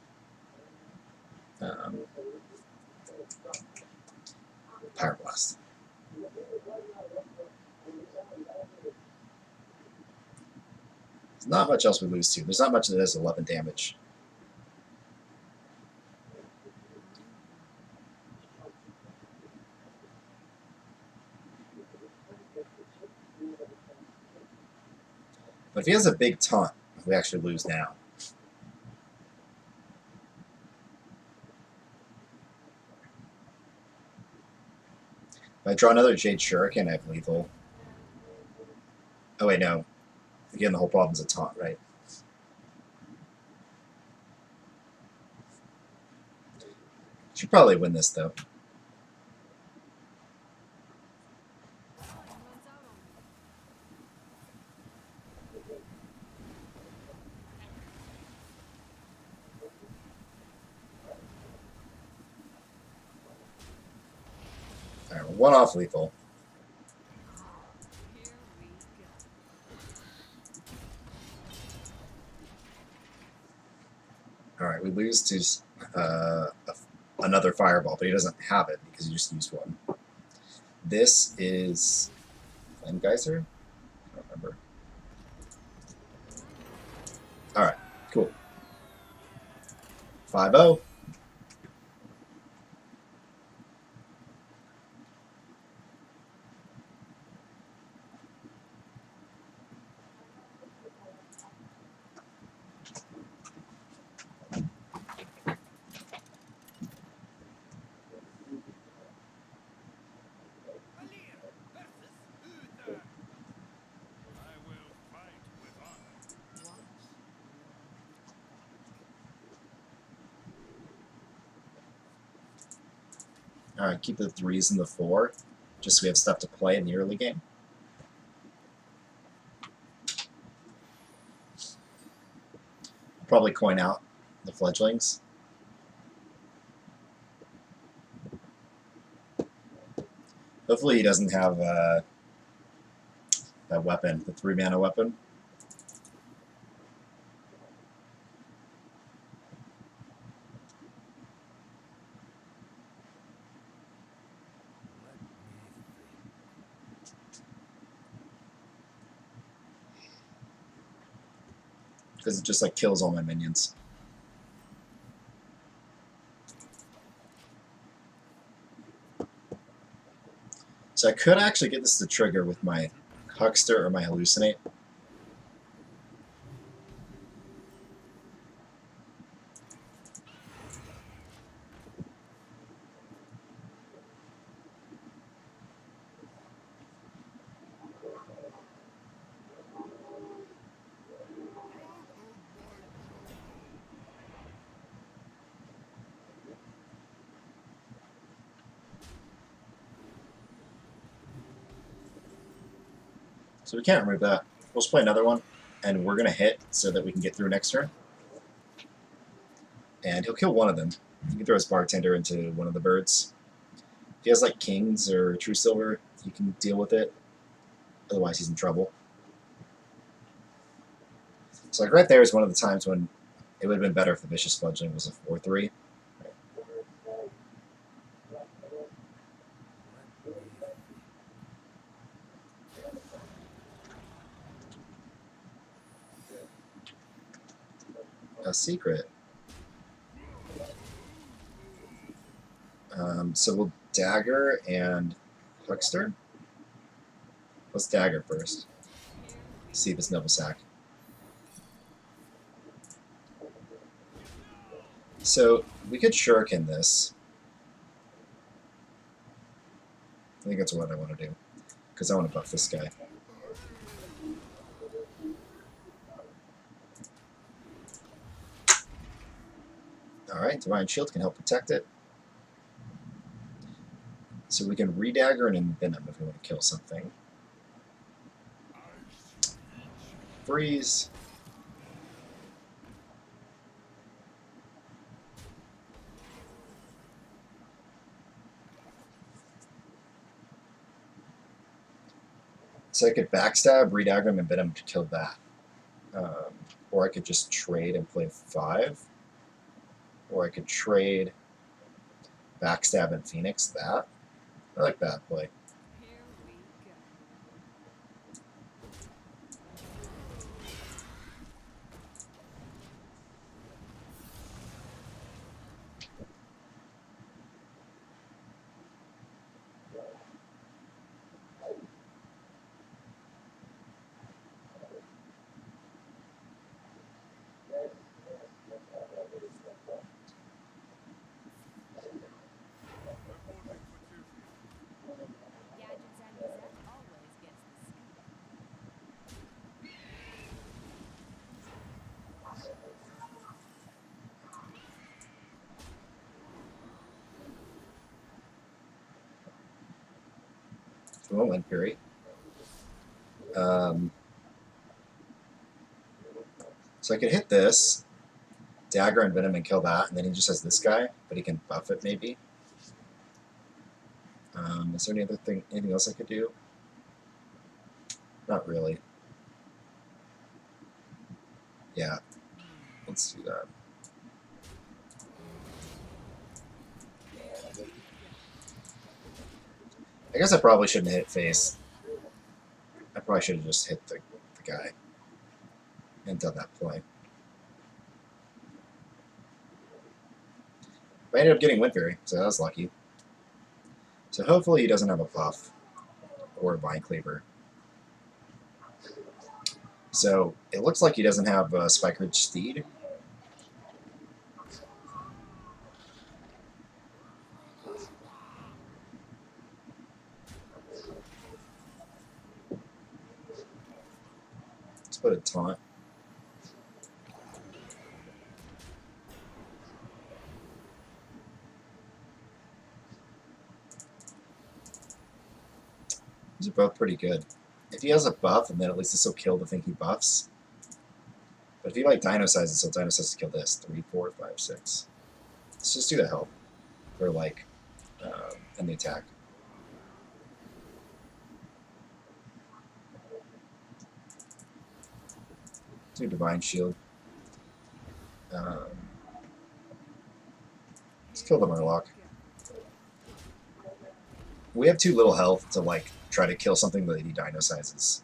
Pyroblast. There's not much else we lose to. There's not much that does 11 damage. But if he has a big taunt, we actually lose now. If I draw another Jade Shuriken, I have lethal. Oh wait, no. Again, the whole problem is a taunt, right? Should probably win this, though. Alright, well, 1 off lethal. Alright, we lose to another Fireball, but he doesn't have it because he just used 1. This is Flame Geyser? I don't remember. Alright, cool. 5-0. Alright, keep the 3s and the 4, just so we have stuff to play in the early game. Probably coin out the Fledglings. Hopefully he doesn't have that weapon, the 3-mana weapon. Because it just like kills all my minions. So I could actually get this to trigger with my Huckster or my Hallucinate. So we can't remove that. We'll just play another one, and we're going to hit so that we can get through next turn. And he'll kill one of them. He can throw his Bartender into one of the birds. If he has like Kings or True Silver, he can deal with it. Otherwise, he's in trouble. So like right there is one of the times when it would have been better if the Vicious Fledgling was a 4-3. a secret. So we'll dagger and huckster. Let's dagger first. See this noble sack. So we could shuriken this. I think that's what I want to do, because I want to buff this guy. Alright, Divine Shield can help protect it. So we can redagger and envenom if we want to kill something. Freeze. So I could backstab, redagger, and envenom to kill that. Or I could just trade and play 5. Or I could trade backstab and Phoenix that. I like that play. We won't win Fury. So I could hit this, dagger and venom and kill that, and then he just has this guy, but he can buff it maybe. Is there anything else I could do? Not really. Yeah, let's do that. I guess I probably shouldn't hit face. I probably should have just hit the guy and done that play. But I ended up getting Wind Fury, so that was lucky. So hopefully he doesn't have a buff or a Vine Cleaver. So it looks like he doesn't have a Spike Ridge Steed. Let's put a taunt. These are both pretty good. If he has a buff, and then at least this will kill the thing he buffs. But if he like dino sizes, he'll dino size to kill this. 3, 4, 5, 6. Let's just do the health for like and the attack. Do Divine Shield. Let's kill the Murloc. We have too little health to like try to kill something that he dino sizes.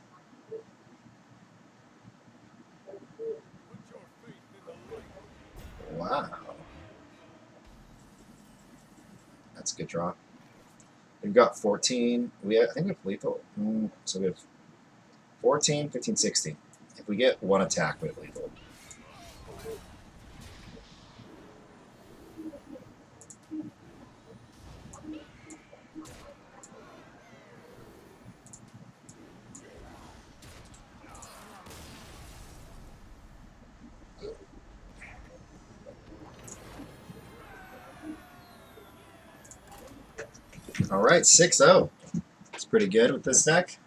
Wow. That's a good draw. We've got 14. I think we have lethal. So we have 14, 15, 16. If we get one attack, we have lethal. All right, 6-0. It's pretty good with this deck.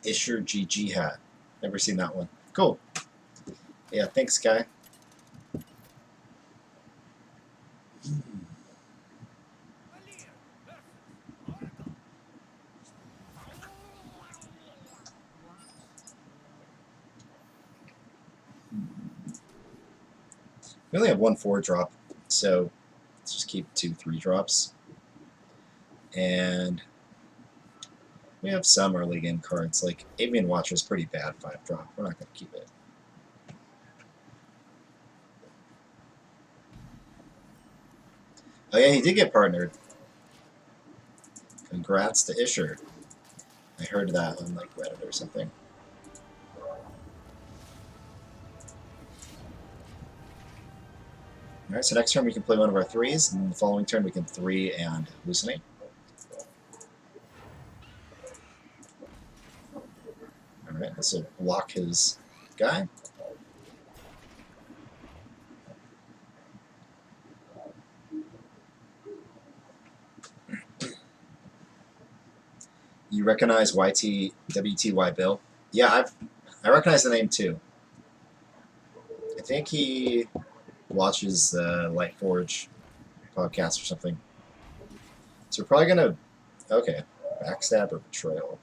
Isher GG hat. Never seen that one. Cool. Yeah, thanks, guy. We only have one 4-drop, so let's just keep 2 3-drops. And We have some early game cards, like Avian Watcher is pretty bad 5-drop. We're not going to keep it. Oh yeah, he did get partnered. Congrats to Isher. I heard that on like Reddit or something. Alright, so next turn we can play one of our 3s, and the following turn we can 3 and hallucinate. Alright, this will block his guy. You recognize WTY Bill? Yeah, I recognize the name too. I think he watches the Lightforge podcast or something. So we're probably gonna backstab or betrayal.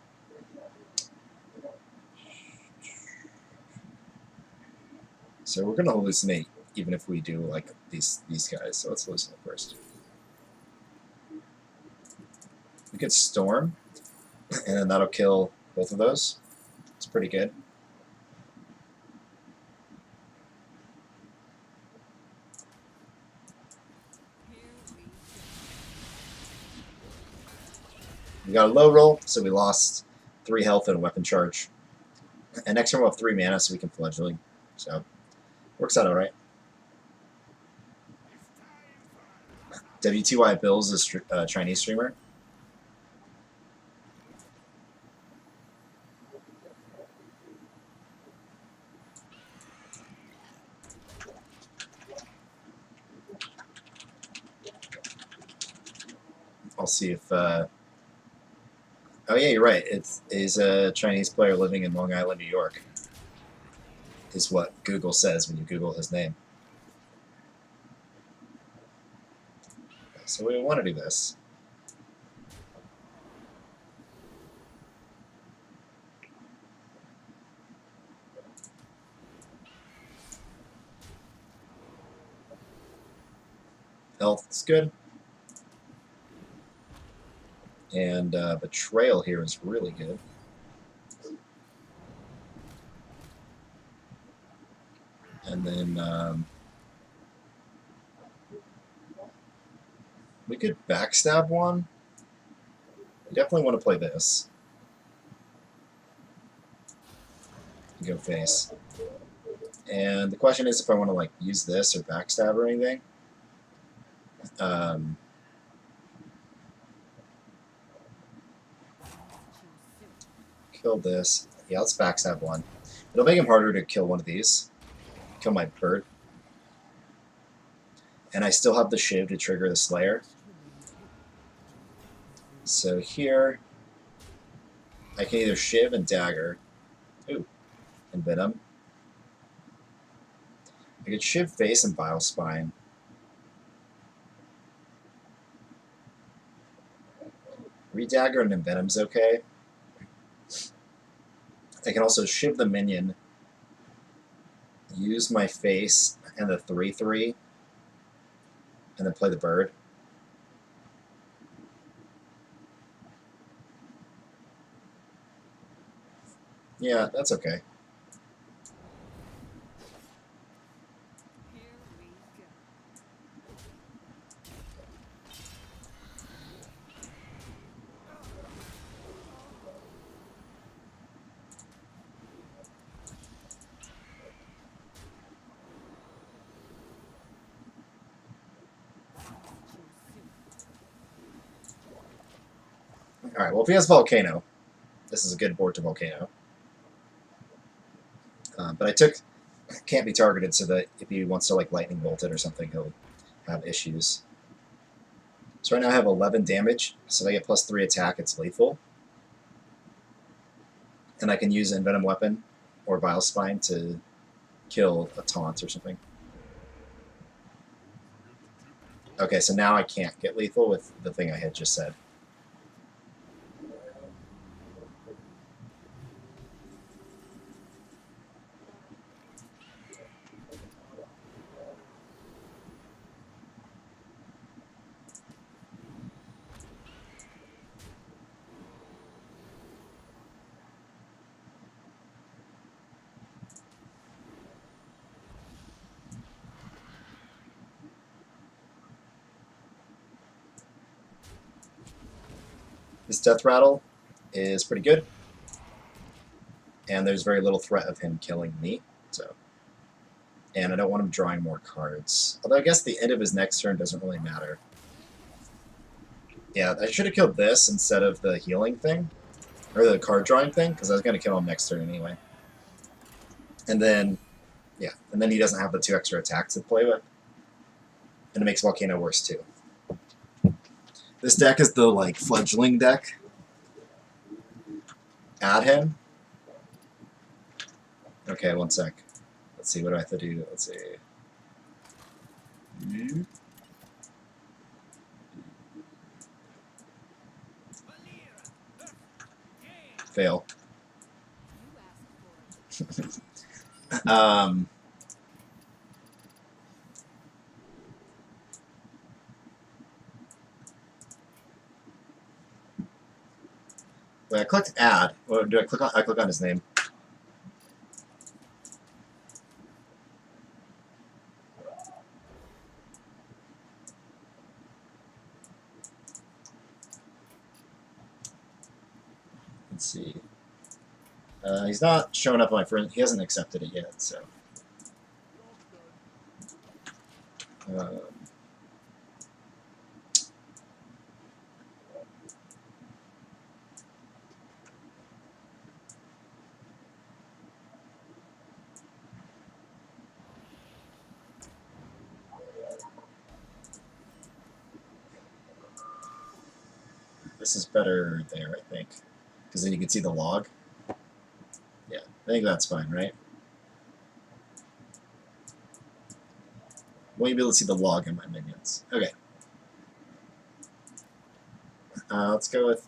So we're gonna hallucinate even if we do like these guys. So let's hallucinate first. We could storm, and then that'll kill both of those. It's pretty good. We got a low roll, so we lost 3 health and a weapon charge. And next turn we'll have 3 mana, so we can Fledgling. So, works out alright. WTY Bill's a Chinese streamer. I'll see if... oh yeah, you're right. He's a Chinese player living in Long Island, New York. Is what Google says when you Google his name. So we want to do this. Health is good. And Betrayal here is really good. And then we could backstab one. We definitely want to play this. Go face. And the question is if I want to like use this or backstab or anything. Kill this. Yeah, let's backstab one. It'll make him harder to kill one of these. Kill my bird. And I still have the Shiv to trigger the Slayer. So here, I can either Shiv and Dagger. Ooh, and Venom. I could Shiv Face and Bile Spine. Redagger and Envenom's okay. I can also Shiv the minion, use my face and the 3/3, and then play the bird. Yeah, that's okay. Alright, well if he has Volcano, this is a good board to Volcano. But I took can't be targeted so that if he wants to like lightning bolt it or something, he'll have issues. So right now I have 11 damage, so if I get +3 attack, it's lethal. And I can use Envenom Weapon or Bile Spine to kill a taunt or something. Okay, so now I can't get lethal with the thing I had just said. This Death Rattle is pretty good, and there's very little threat of him killing me. So, and I don't want him drawing more cards. Although I guess the end of his next turn doesn't really matter. Yeah, I should have killed this instead of the healing thing, or the card drawing thing, because I was going to kill him next turn anyway. And then, yeah, and then he doesn't have the 2 extra attacks to play with. And it makes Volcano worse too. This deck is the, like, Fledgling deck. Add him. Okay, one sec. Let's see, what do I have to do? Let's see. Fail. Wait, I clicked add. Or do I click on? I click on his name. Let's see. He's not showing up on my friend. He hasn't accepted it yet, so. This is better there, I think, because then you can see the log. Yeah, I think that's fine, right? Won't you be able to see the log in my minions? Okay. Let's go with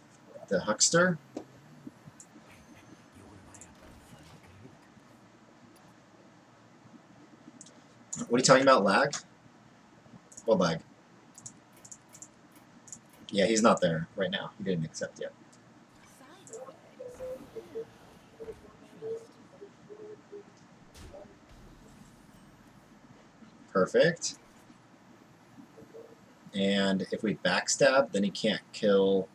the Huckster. What are you talking about, lag? What lag? Yeah, he's not there right now. He didn't accept yet. Perfect. And if we backstab, then he can't kill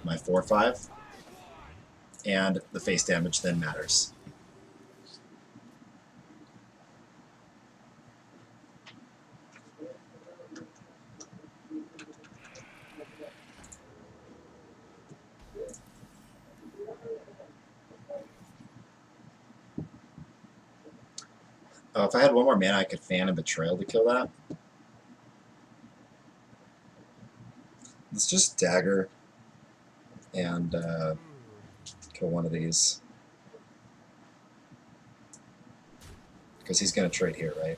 my 4/5. And the face damage then matters. If I had one more mana, I could Fan and Betrayal to kill that. Let's just Dagger and kill one of these. Because he's going to trade here, right?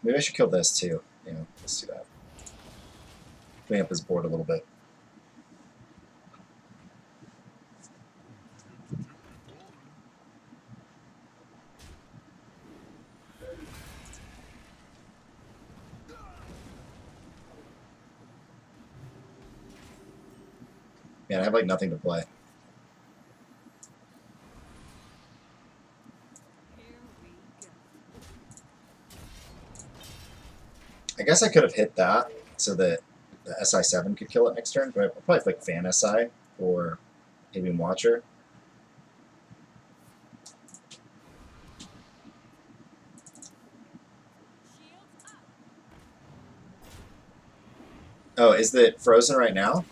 Maybe I should kill this too. Yeah, let's do that. Clean up his board a little bit. Man, I have like nothing to play. I guess I could have hit that so that the SI7 could kill it next turn, but I'll probably like Fan SI or Avian Watcher. Oh, is it frozen right now?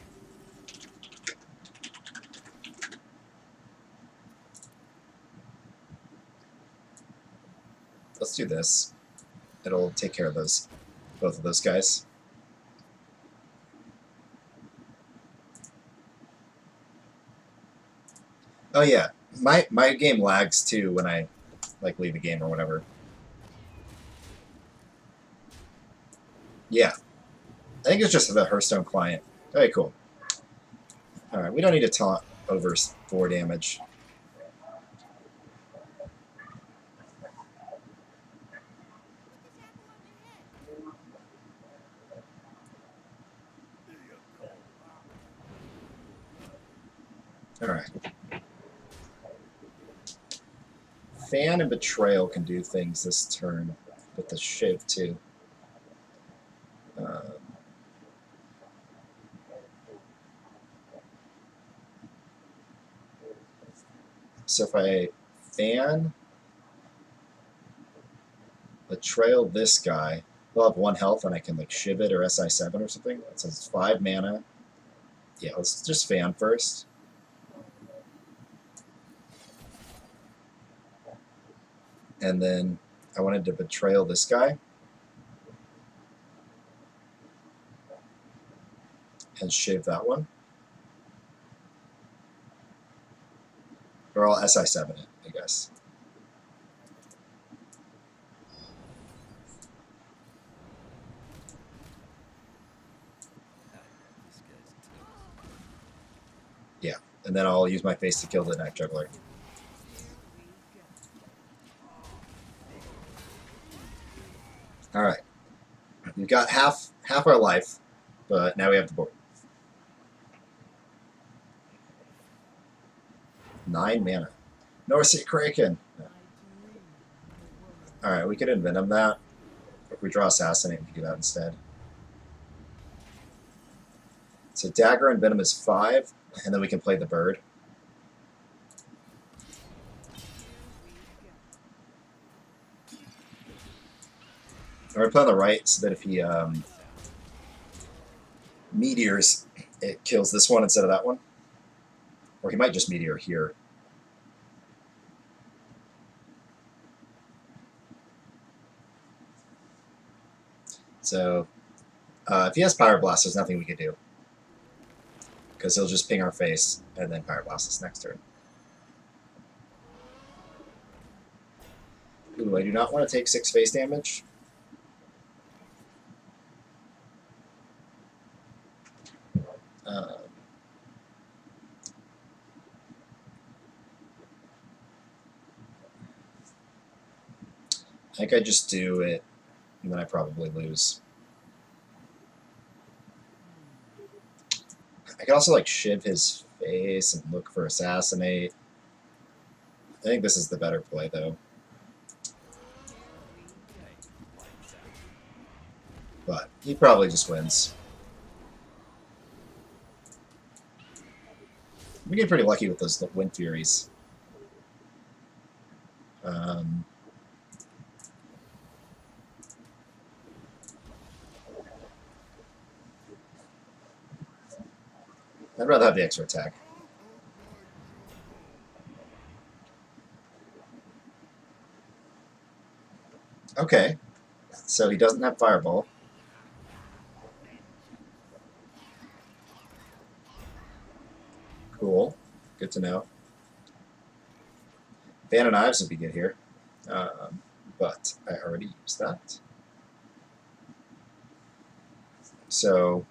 Let's do this. It'll take care of those, both of those guys. Oh yeah, my game lags too when I like leave a game or whatever. Yeah, I think it's just the Hearthstone client. Okay, cool. All right, we don't need to taunt over 4 damage. All right. Fan and Betrayal can do things this turn with the Shiv too. So if I Fan, Betrayal this guy, he'll have 1 health and I can like Shiv it or SI7 or something. That says 5 mana. Yeah, let's just Fan first. And then I wanted to Betrayal this guy. And Shiv that one. Or I'll SI7 it, I guess. Yeah, and then I'll use my face to kill the Night Juggler. Alright. We've got half our life, but now we have the board. 9 mana. North Sea Kraken. Alright, we could Envenom that. If we draw Assassinate, we can do that instead. So Dagger and Venom is 5, and then we can play the bird. And we're playing on the right so that if he meteors, it kills this one instead of that one. Or he might just meteor here. So if he has Pyroblast, there's nothing we can do. Because he'll just ping our face and then Pyroblast us next turn. Ooh, I do not want to take 6 face damage. I think I just do it, and then I probably lose. I could also like Shiv his face and look for Assassinate. I think this is the better play, though. But he probably just wins. We get pretty lucky with those Wind Furies. I'd rather have the extra attack. Okay, so he doesn't have Fireball. Cool, good to know. Fan of Knives would be good here, but I already used that. So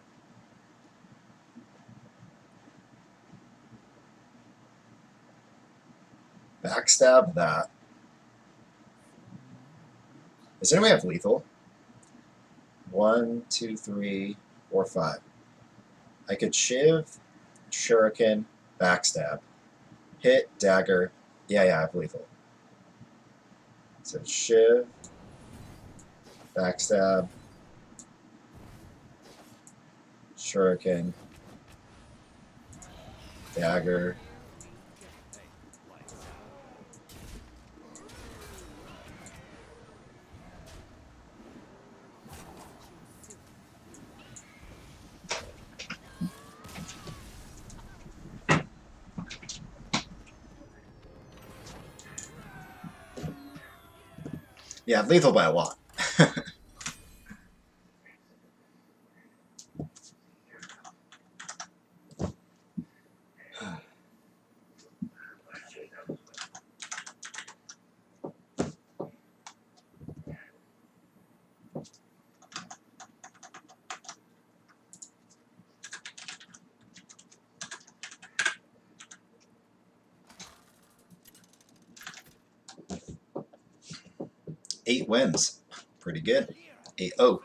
backstab that. Does anyone have lethal? 1, 2, 3, 4, 5. I could Shiv, Shuriken, backstab, hit, dagger. Yeah, I have lethal. So Shiv, backstab, Shuriken, dagger. Yeah, lethal by a lot. Eight wins. Pretty good. 8-0.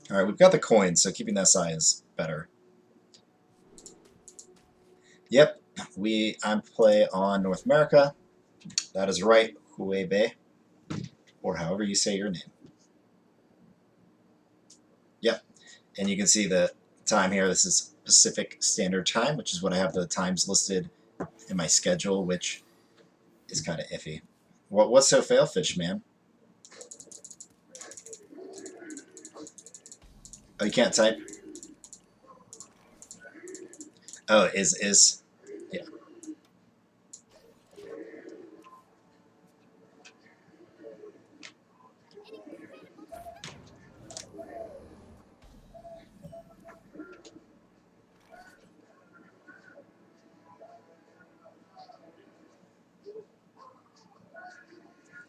Alright, we've got the coins, so keeping that size better. Yep, I play on North America. That is right, Huebe, or however you say your name. Yep, and you can see the time here. This is Pacific Standard Time, which is what I have the times listed in my schedule, which is kind of iffy. What's so failfish, man? Oh, you can't type? Oh, is. Yeah.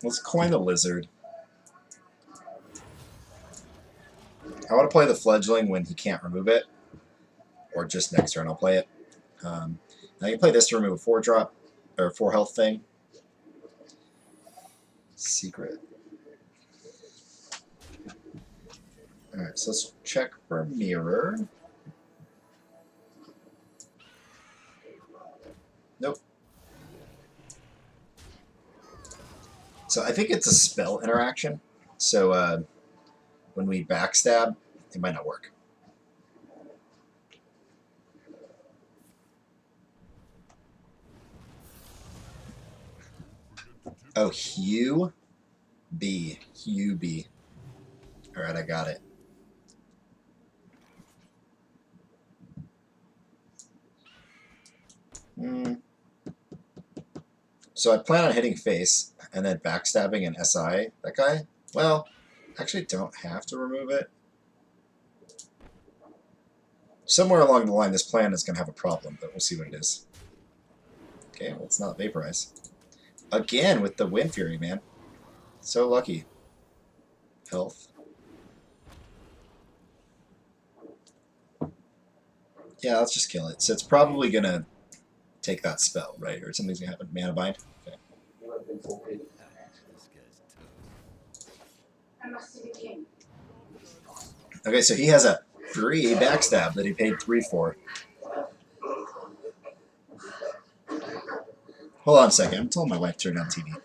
Let's coin the lizard. I want to play the fledgling when he can't remove it, or just next turn I'll play it. Now you play this to remove a 4-drop, or 4 health thing. Secret. Alright, so let's check for mirror. Nope. So I think it's a spell interaction. So when we backstab, it might not work. Oh, Hugh B. Hugh B. Alright, I got it. So I plan on hitting face and then backstabbing and SI that guy. Well, actually don't have to remove it. Somewhere along the line, this plan is going to have a problem, but we'll see what it is. Okay, well, it's not vaporize. Again with the Wind Fury, man. So lucky. Health. Yeah, let's just kill it. So it's probably going to take that spell, right? Or something's going to happen. Mana bind. Okay. Okay, so he has a free backstab that he paid 3 for. Hold on a second. I'm telling my wife to turn down TV.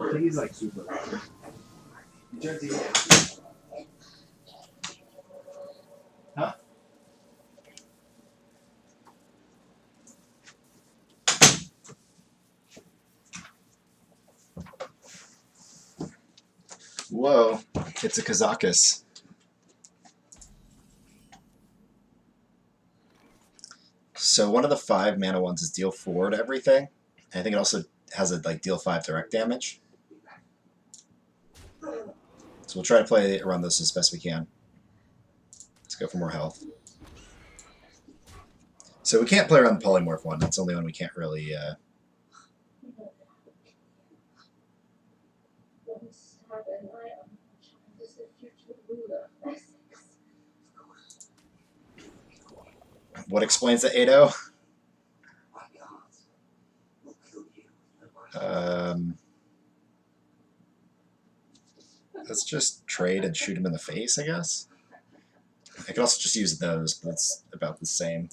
I think he's like super. You turn TV down. Huh? Whoa, it's a Kazakus. So one of the 5 mana ones is deal 4 to everything. And I think it also has a deal 5 direct damage. So we'll try to play around those as best we can. Let's go for more health. So we can't play around the polymorph one. That's the only one we can't really. What explains the 8-0? Let's just trade and shoot him in the face, I guess. I could also just use those, but it's about the same.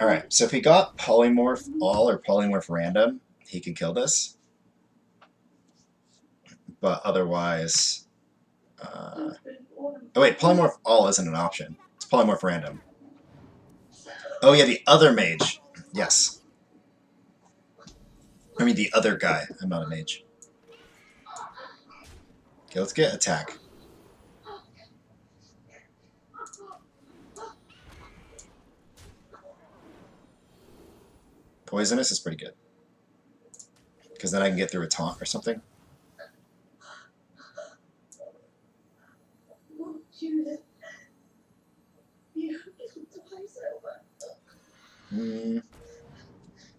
Alright, so if he got polymorph all or polymorph random, he can kill this. But otherwise... oh wait, polymorph all isn't an option. It's polymorph random. Oh yeah, the other mage. Yes. I mean the other guy. I'm not a mage. Okay, let's get attack. Poisonous is pretty good. Because then I can get through a taunt or something.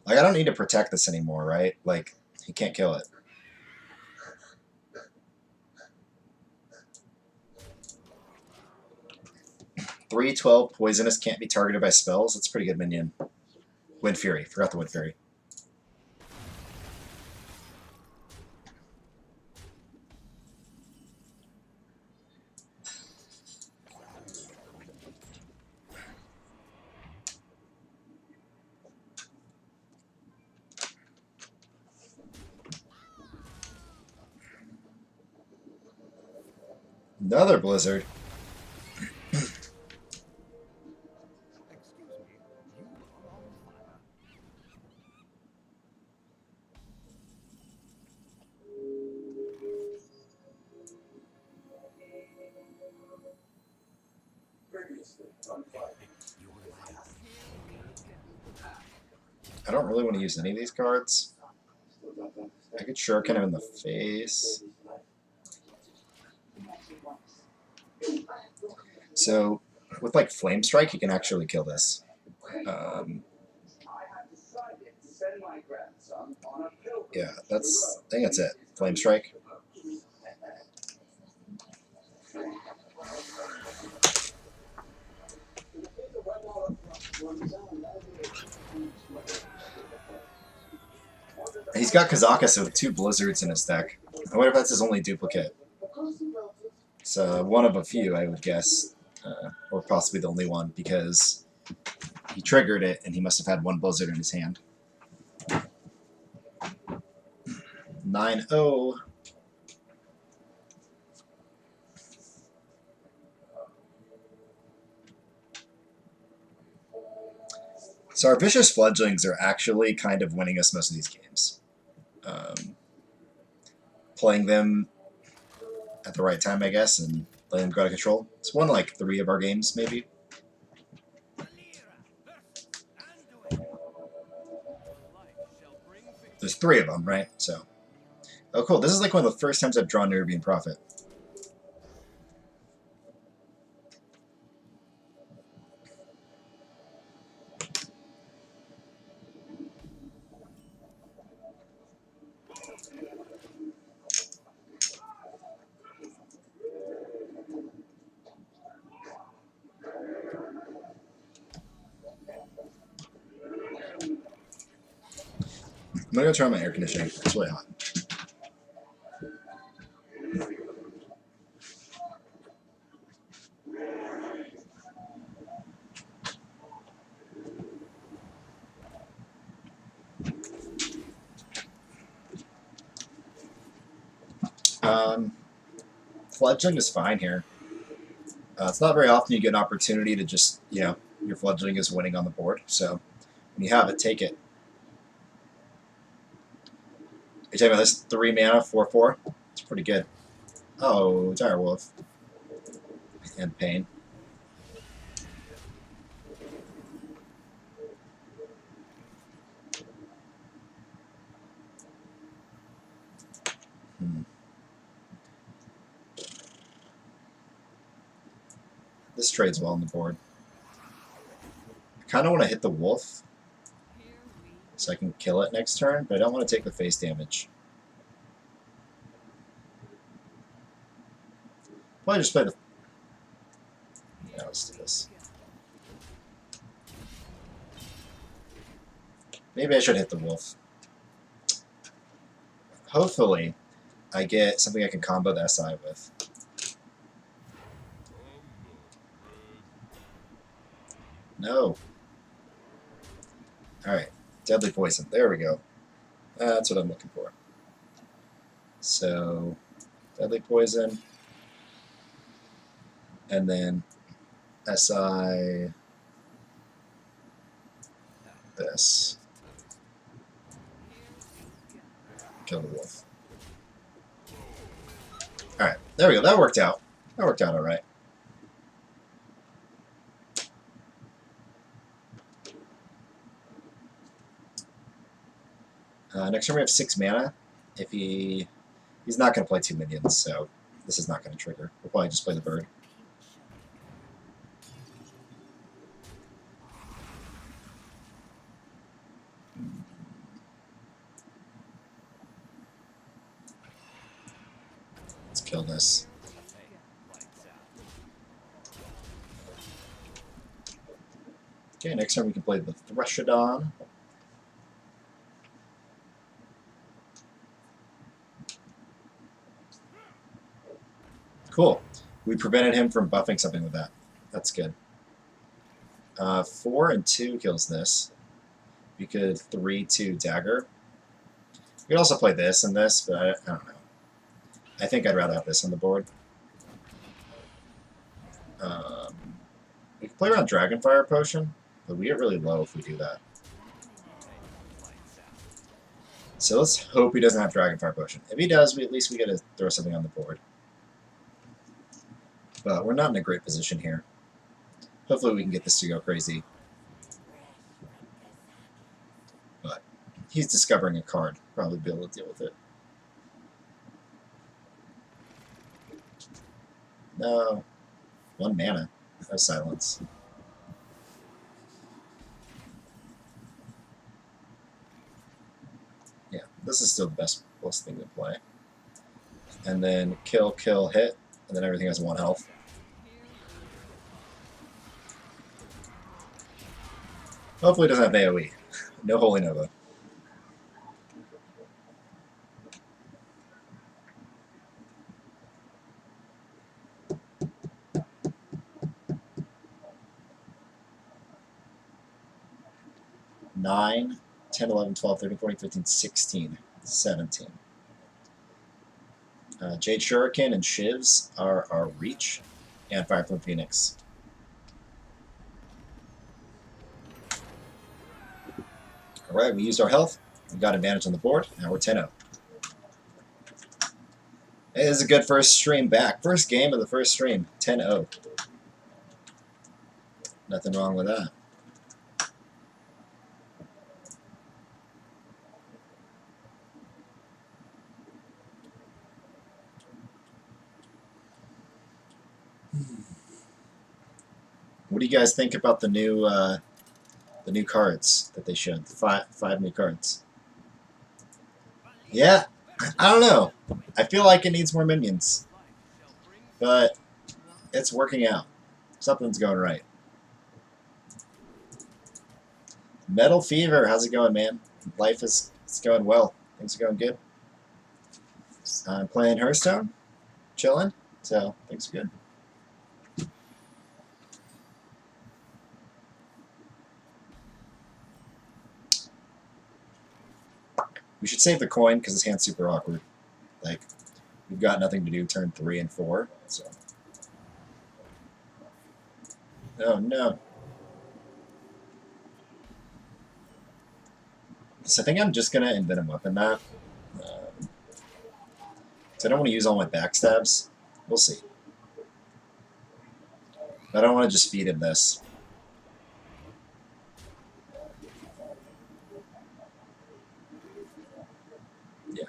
Like, I don't need to protect this anymore, right? Like, he can't kill it. $3/12 poisonous can't be targeted by spells. That's a pretty good minion. Wind Fury. Forgot the Wind Fury. Another blizzard. I don't really want to use any of these cards. I could shuriken him in the face. So, with like Flame Strike, you can actually kill this. Yeah, I think that's it. Flame Strike. He's got Kazakus with 2 Blizzards in his deck. I wonder if that's his only duplicate. It's one of a few, I would guess. Or possibly the only one, because he triggered it, and he must have had 1 Blizzard in his hand. 9-0. So our Vicious Fledglings are actually kind of winning us most of these games. Playing them at the right time, I guess, and letting them go out of control. It's won like 3 of our games, maybe. There's 3 of them, right? So, oh, cool. This is like one of the first times I've drawn Nubian Prophet. I'm gonna go turn on my air conditioning. It's really hot. Fledgling is fine here. It's not very often you get an opportunity to just, your Fledgling is winning on the board. So when you have it, take it. You're talking about this 3 mana, 4/4? It's pretty good. Oh, Direwolf. And Pain. This trades well on the board. I kind of want to hit the wolf so I can kill it next turn, but I don't want to take the face damage. Probably just play the... Yeah, let's do this. Maybe I should hit the wolf. Hopefully, I get something I can combo the SI with. No. Alright. Deadly Poison. There we go. That's what I'm looking for. So, Deadly Poison. And then SI. This. Kill the wolf. Alright. There we go. That worked out. That worked out alright. Next turn we have 6 mana. If he's not going to play 2 minions, so this is not going to trigger. We'll probably just play the bird. Let's kill this. Okay, next turn we can play the Threshadon. Cool. We prevented him from buffing something with that. That's good. 4 and 2 kills this. We could 3-2 dagger. We could also play this and this, but I don't know. I think I'd rather have this on the board. play around Dragonfire Potion, but we get really low if we do that. So let's hope he doesn't have Dragonfire Potion. If he does, at least we get to throw something on the board. But we're not in a great position here. Hopefully we can get this to go crazy. But he's discovering a card. Probably be able to deal with it. No. 1 mana. No silence. Yeah, this is still the best thing to play. And then kill, kill, hit, and then everything has 1 health. Hopefully it doesn't have AoE. No Holy Nova. Nine, 10, 11, 12, 13, 14, 15, 16, 17. Jade Shuriken and Shivs are our reach, and Fireflame Phoenix. Alright, we used our health. We got advantage on the board. Now we're 10-0. It is a good first stream back. First game of the first stream. 10-0. Nothing wrong with that. What do you guys think about the new cards that they showed? Five new cards. Yeah, I don't know. I feel like it needs more minions, but it's working out. Something's going right. Metal Fever, how's it going, man? Life is going well. Things are going good. I'm playing Hearthstone, chilling, so things are good. We should save the coin because this hand's super awkward. Like, we've got nothing to do turn 3 and 4, so. Oh no. So I think I'm just gonna invent a weapon that. So I don't want to use all my backstabs. We'll see. I don't want to just feed him this. Yeah.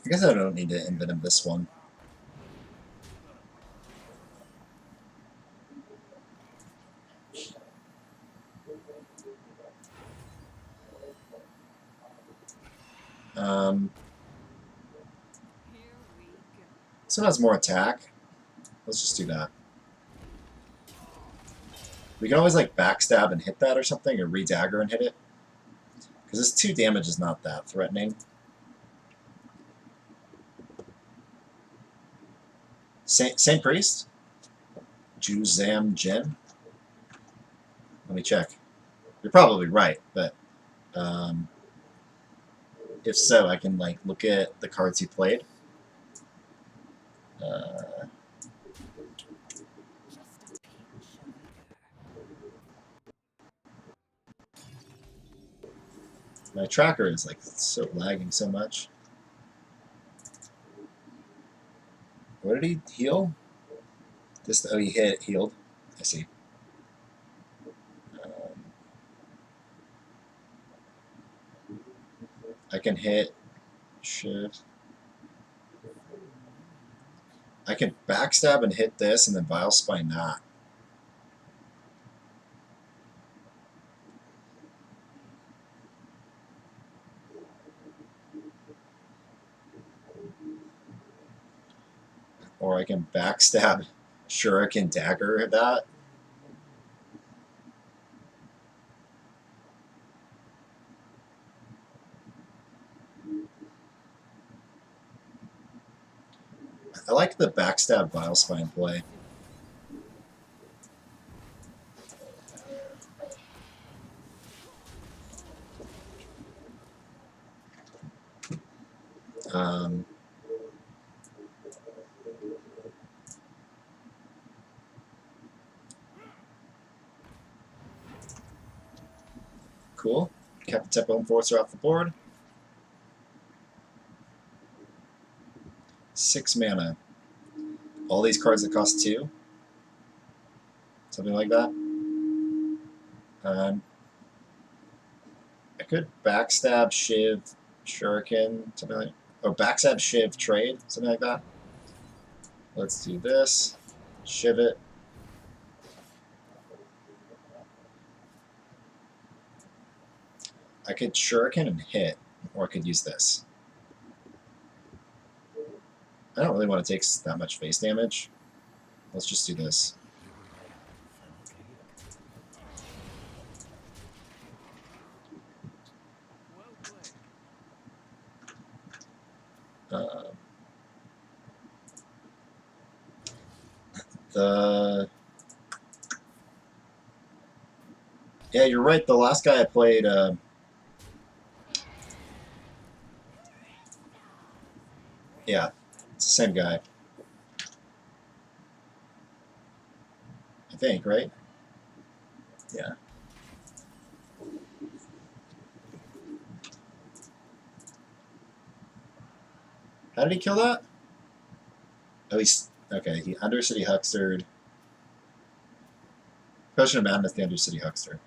I guess I don't need to invent him this one. This one has more attack. Let's just do that. We can always like backstab and hit that or something, or re-dagger and hit it. Because this 2 damage is not that threatening. Same priest? Juzam Jin? Let me check. You're probably right, but if so, I can like look at the cards he played. My tracker is like so lagging so much. What did he heal? Just oh, he healed. I see. I can hit. Shit. I can backstab and hit this, and then Vile Spine not. Or I can backstab Shuriken Dagger that. I like the backstab Vile Spine play. Cool. Kept the Tempo Enforcer off the board. 6 mana. All these cards that cost 2. Something like that. I could backstab, shiv, shuriken, something like. Oh, backstab, shiv, trade, something like that. Let's do this. Shiv it. I could shuriken and hit, or I could use this. I don't really want to take that much face damage. Let's just do this. Yeah, you're right. The last guy I played, yeah, it's the same guy. I think, right? Yeah. How did he kill that? Oh, he's okay. He Undercity Huckstered. Potion of Madness, the Undercity Huckster.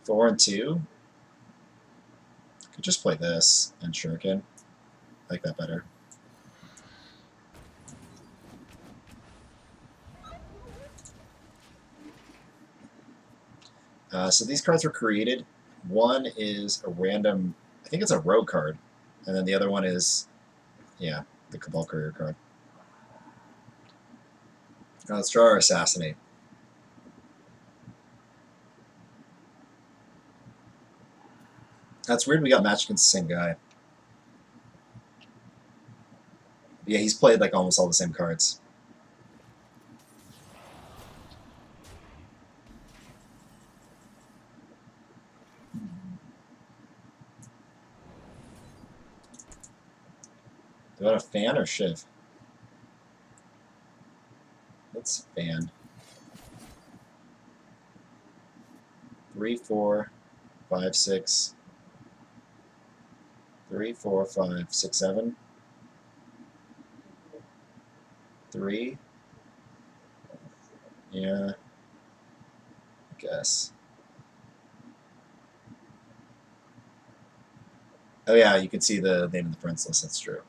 4 and 2. Could just play this and Shuriken. I like that better. So these cards were created. One is a random, I think it's a rogue card, and then the other one is, yeah, the Cabal Courier card. Now let's draw our Assassinate. That's weird we got matched against the same guy. Yeah, he's played like almost all the same cards. Do I want a fan or shiv? Let's fan. 3, 4, 5, 6. 3, 4, 5, 6, 7. 3. Yeah. I guess. Oh yeah, you can see the name of the friends list. That's true.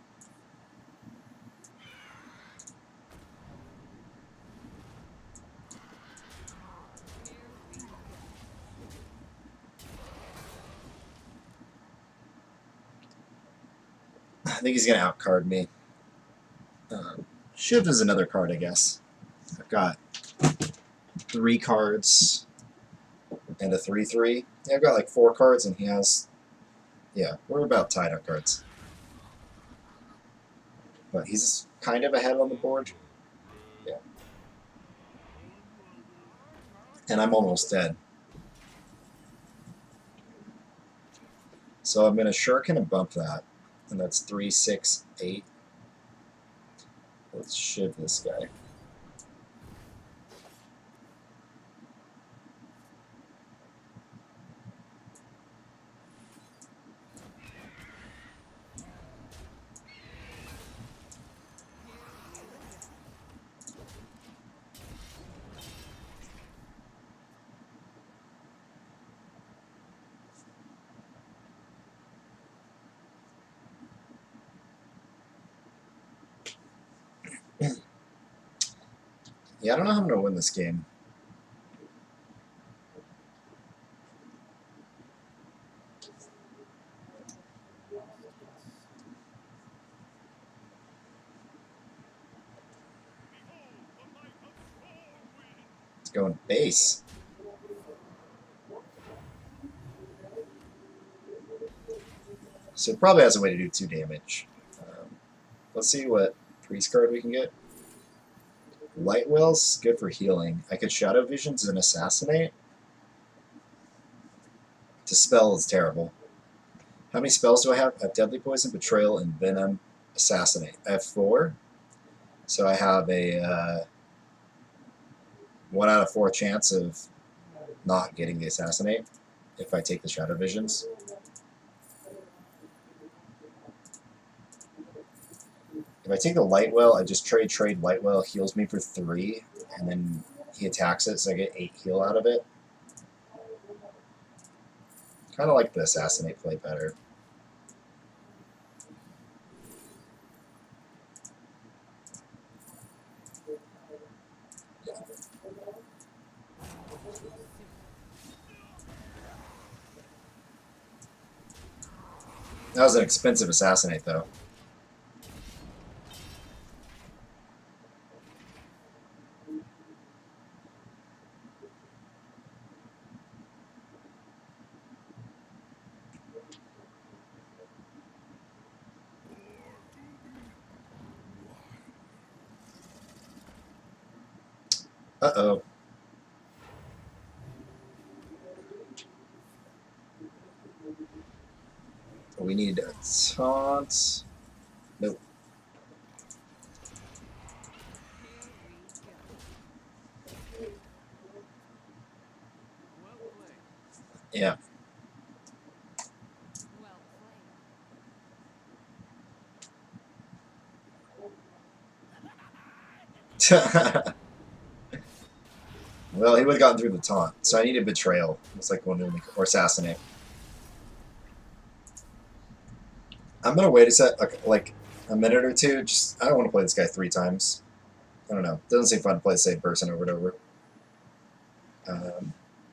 I think he's gonna outcard me. Shiv is another card, I guess. I've got 3 cards and a 3/3. Yeah, I've got like 4 cards, and he has. Yeah, we're about tied on cards. But he's kind of ahead on the board. Yeah. And I'm almost dead. So I'm going to Shuriken and bump that. And that's 3, 6, 8. Let's shiv this guy. Yeah, I don't know how I'm going to win this game. It's going base. So it probably has a way to do 2 damage. Let's see what priest card we can get. Light Will's good for healing. I could Shadow Visions and Assassinate. Dispel is terrible. How many spells do I have? I have Deadly Poison, Betrayal, and Venom. Assassinate. I have 4. So I have a 1 out of 4 chance of not getting the assassinate if I take the Shadow Visions. If I take the Light Well, I just trade Light Well, heals me for 3, and then he attacks it, so I get 8 heal out of it. Kind of like the Assassinate play better. That was an expensive Assassinate, though. Uh-oh. We need a taunt. Nope. Yeah. Well, he would have gotten through the taunt, so I needed Betrayal. It's like one or Assassinate. I'm gonna wait a sec, like a minute or two. Just I don't want to play this guy 3 times. I don't know. It doesn't seem fun to play the same person over and over.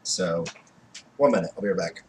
So, 1 minute. I'll be right back.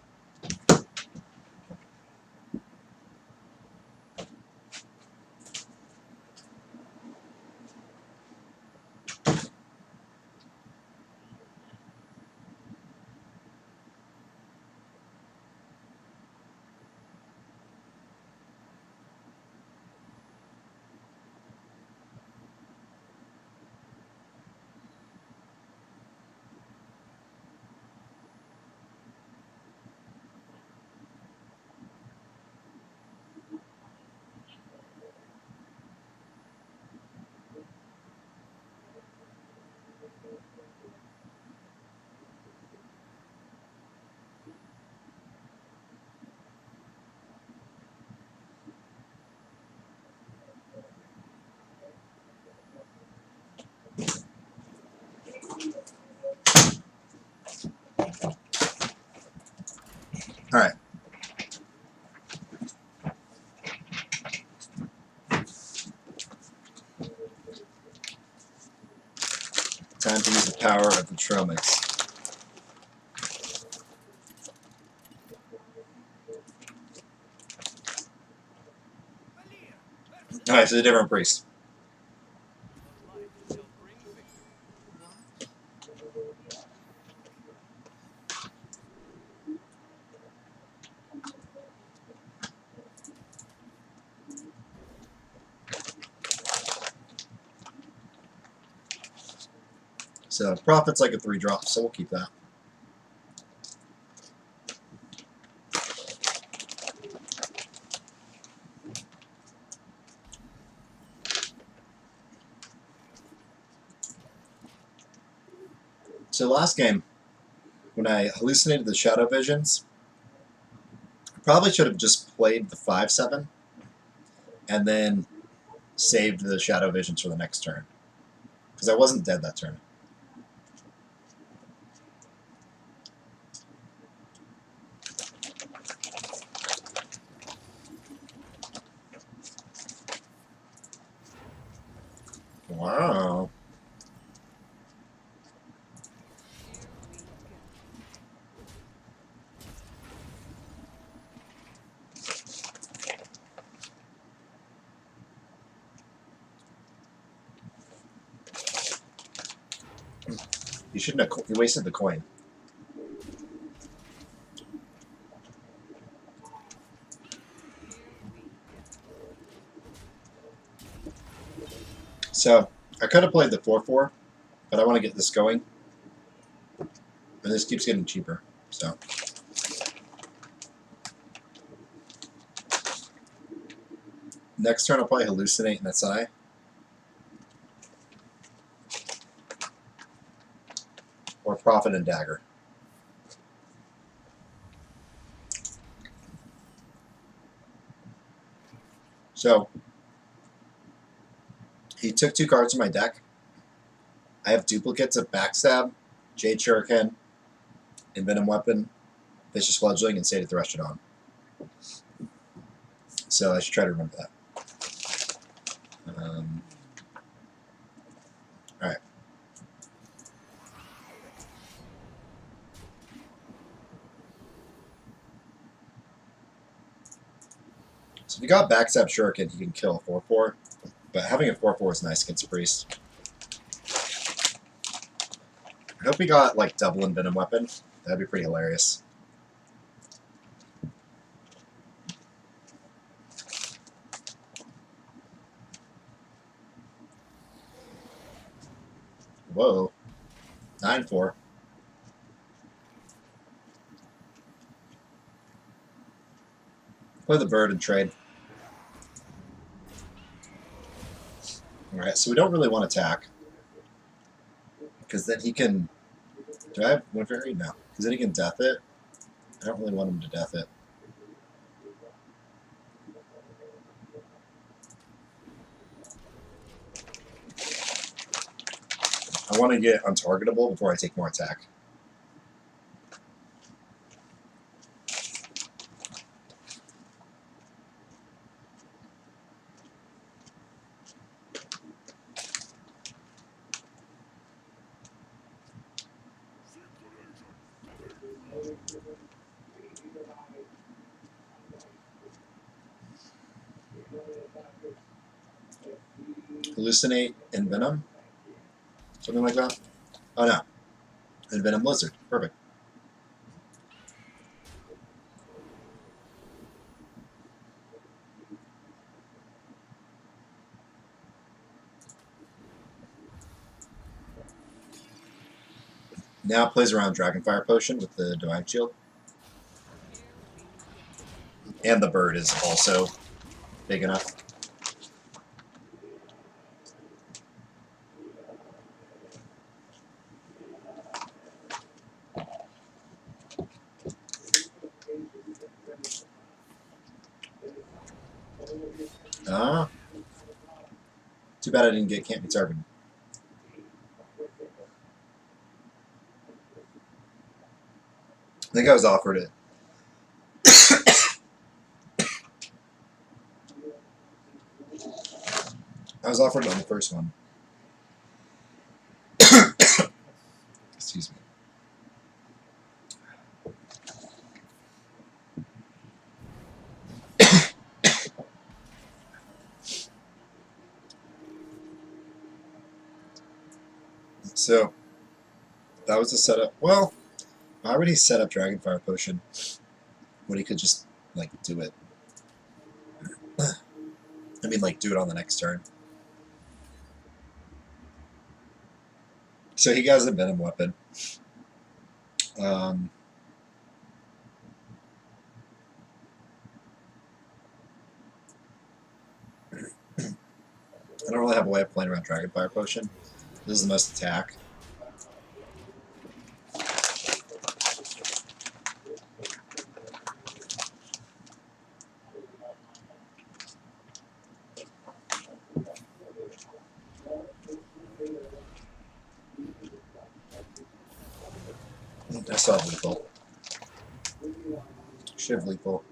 All right. Time to use the power of the Tromix. Alright, so a different priest. So Prophet's like a 3-drop, so we'll keep that. So last game, when I hallucinated the Shadow Visions, I probably should have just played the 5/7 and then saved the Shadow Visions for the next turn. Because I wasn't dead that turn. Wow. You shouldn't have. You wasted the coin. So I could have played the 4/4, but I want to get this going, and this keeps getting cheaper. So next turn I'll probably hallucinate in SI. Profit and Dagger. So he took 2 cards from my deck. I have duplicates of Backstab, Jade Shuriken, Envenom Weapon, Vicious Fledgling, and Sated Threshadon. So I should try to remember that. Alright. So if you got Backstab Shuriken, he can kill a 4-4. But having a 4-4 is nice against Priest. I hope he got like double Envenom Weapon. That'd be pretty hilarious. Whoa. 9-4. Play the bird and trade. Alright, so we don't really want to attack. Because then he can... Do I have Wind Fairy? No. Because then he can death it. I don't really want him to death it. I want to get untargetable before I take more attack. Hallucinate Envenom? Something like that? Oh no. Envenom Lizard. Perfect. Now plays around Dragonfire Potion with the Divine Shield. And the bird is also big enough. Too bad I didn't get Can't Be Targeted. I think I was offered it. I was offered it on the first one. Excuse me. So, that was the setup. Well, I already set up Dragonfire Potion when he could just, like, do it. I mean, like, do it on the next turn. So he has a Venom Weapon. I don't really have a way of playing around Dragonfire Potion. This is the most attack. I still have lethal. Should have lethal.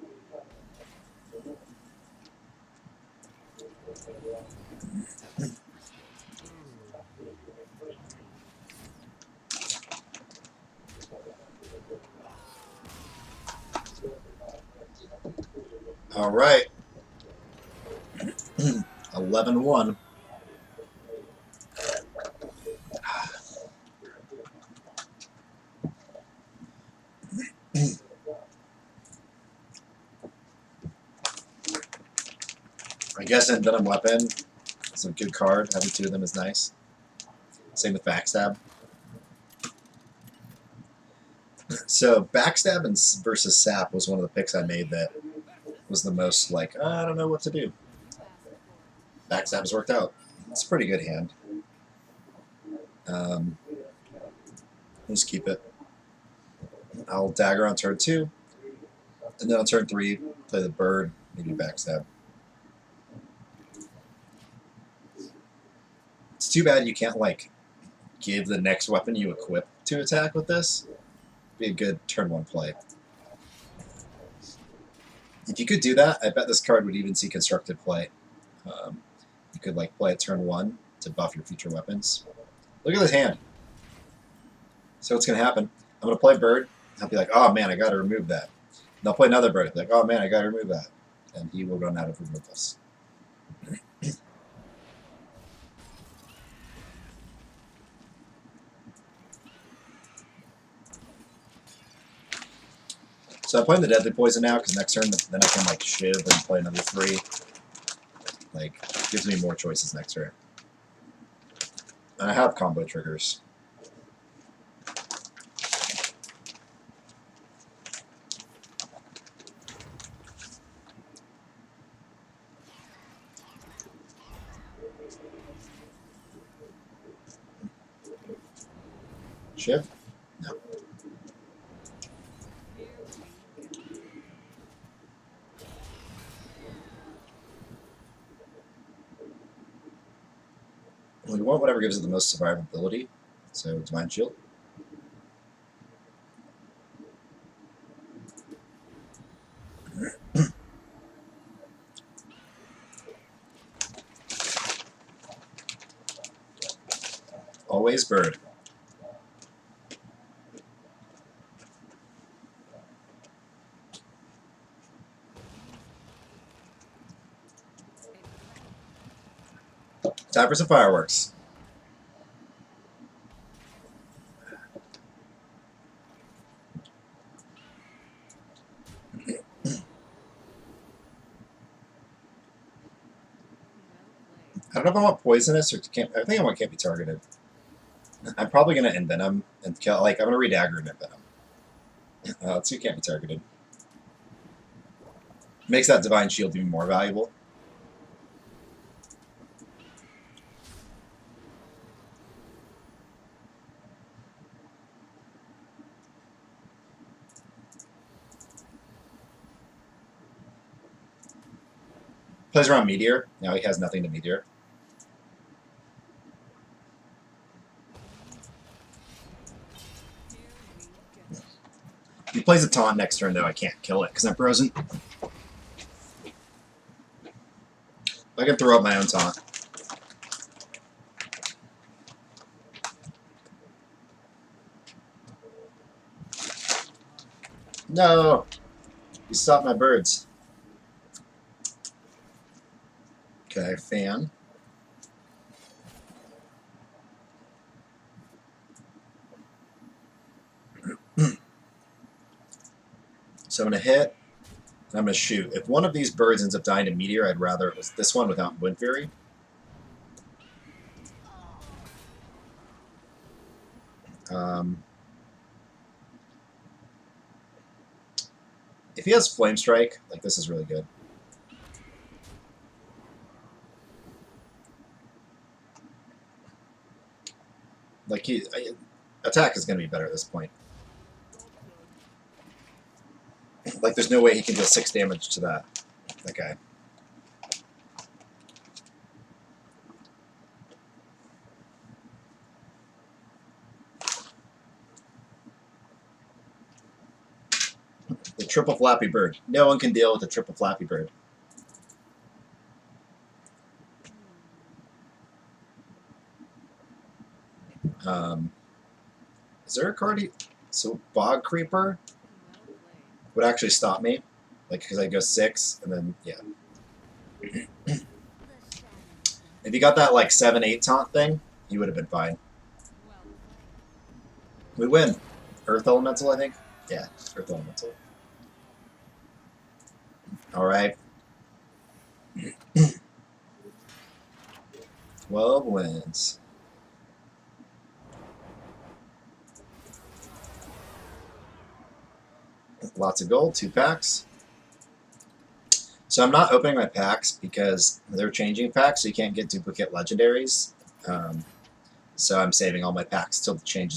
All right. 11-1. I guess Envenom Weapon is a good card. Having 2 of them is nice. Same with Backstab. So Backstab versus Sap was one of the picks I made that was the most like, I don't know what to do. Backstab has worked out. It's a pretty good hand. Just keep it. I'll dagger on turn 2, and then on turn 3, play the bird, maybe backstab. It's too bad you can't, like, give the next weapon you equip to attack with this. Be a good turn 1 play. If you could do that, I bet this card would even see constructed play. You could, like, play it turn 1 to buff your future weapons. Look at this hand. So what's going to happen? I'm going to play bird. I'll be like, oh man, I got to remove that. And I'll play another bird. I'll be like, oh man, I got to remove that. And he will run out of removals. So I'm playing the deadly poison now because next turn, then I can like shiv and play another 3. Like, gives me more choices next turn. And I have combo triggers. Shiv? No. We want whatever gives it the most survivability. So Divine Shield. Always bird. Time for some fireworks. I don't know if I want poisonous or can't. I think I want can't be targeted. I'm probably gonna envenom and kill. Like I'm gonna redagger and envenom. Let's see, can't be targeted. Makes that divine shield even more valuable. Plays around Meteor. Now he has nothing to Meteor. If he plays a taunt next turn, though, I can't kill it because I'm frozen. I can throw up my own taunt. No! You stopped my birds. Okay, fan. So I'm going to hit, and I'm going to shoot. If one of these birds ends up dying to Meteor, I'd rather it was this one without Wind Fury. If he has Flame Strike, like this is really good. Like attack is going to be better at this point. Like there's no way he can deal 6 damage to that guy. The triple Flappy Bird. No one can deal with the triple Flappy Bird. Is there a card? So Bog Creeper would actually stop me, like because I go 6 and then yeah. If you got that like 7/8 taunt thing, you would have been fine. We win. Earth Elemental, I think. Yeah, Earth Elemental. All right. 12 wins. Lots of gold, 2 packs. So I'm not opening my packs because they're changing packs, so you can't get duplicate legendaries. So I'm saving all my packs till the changes.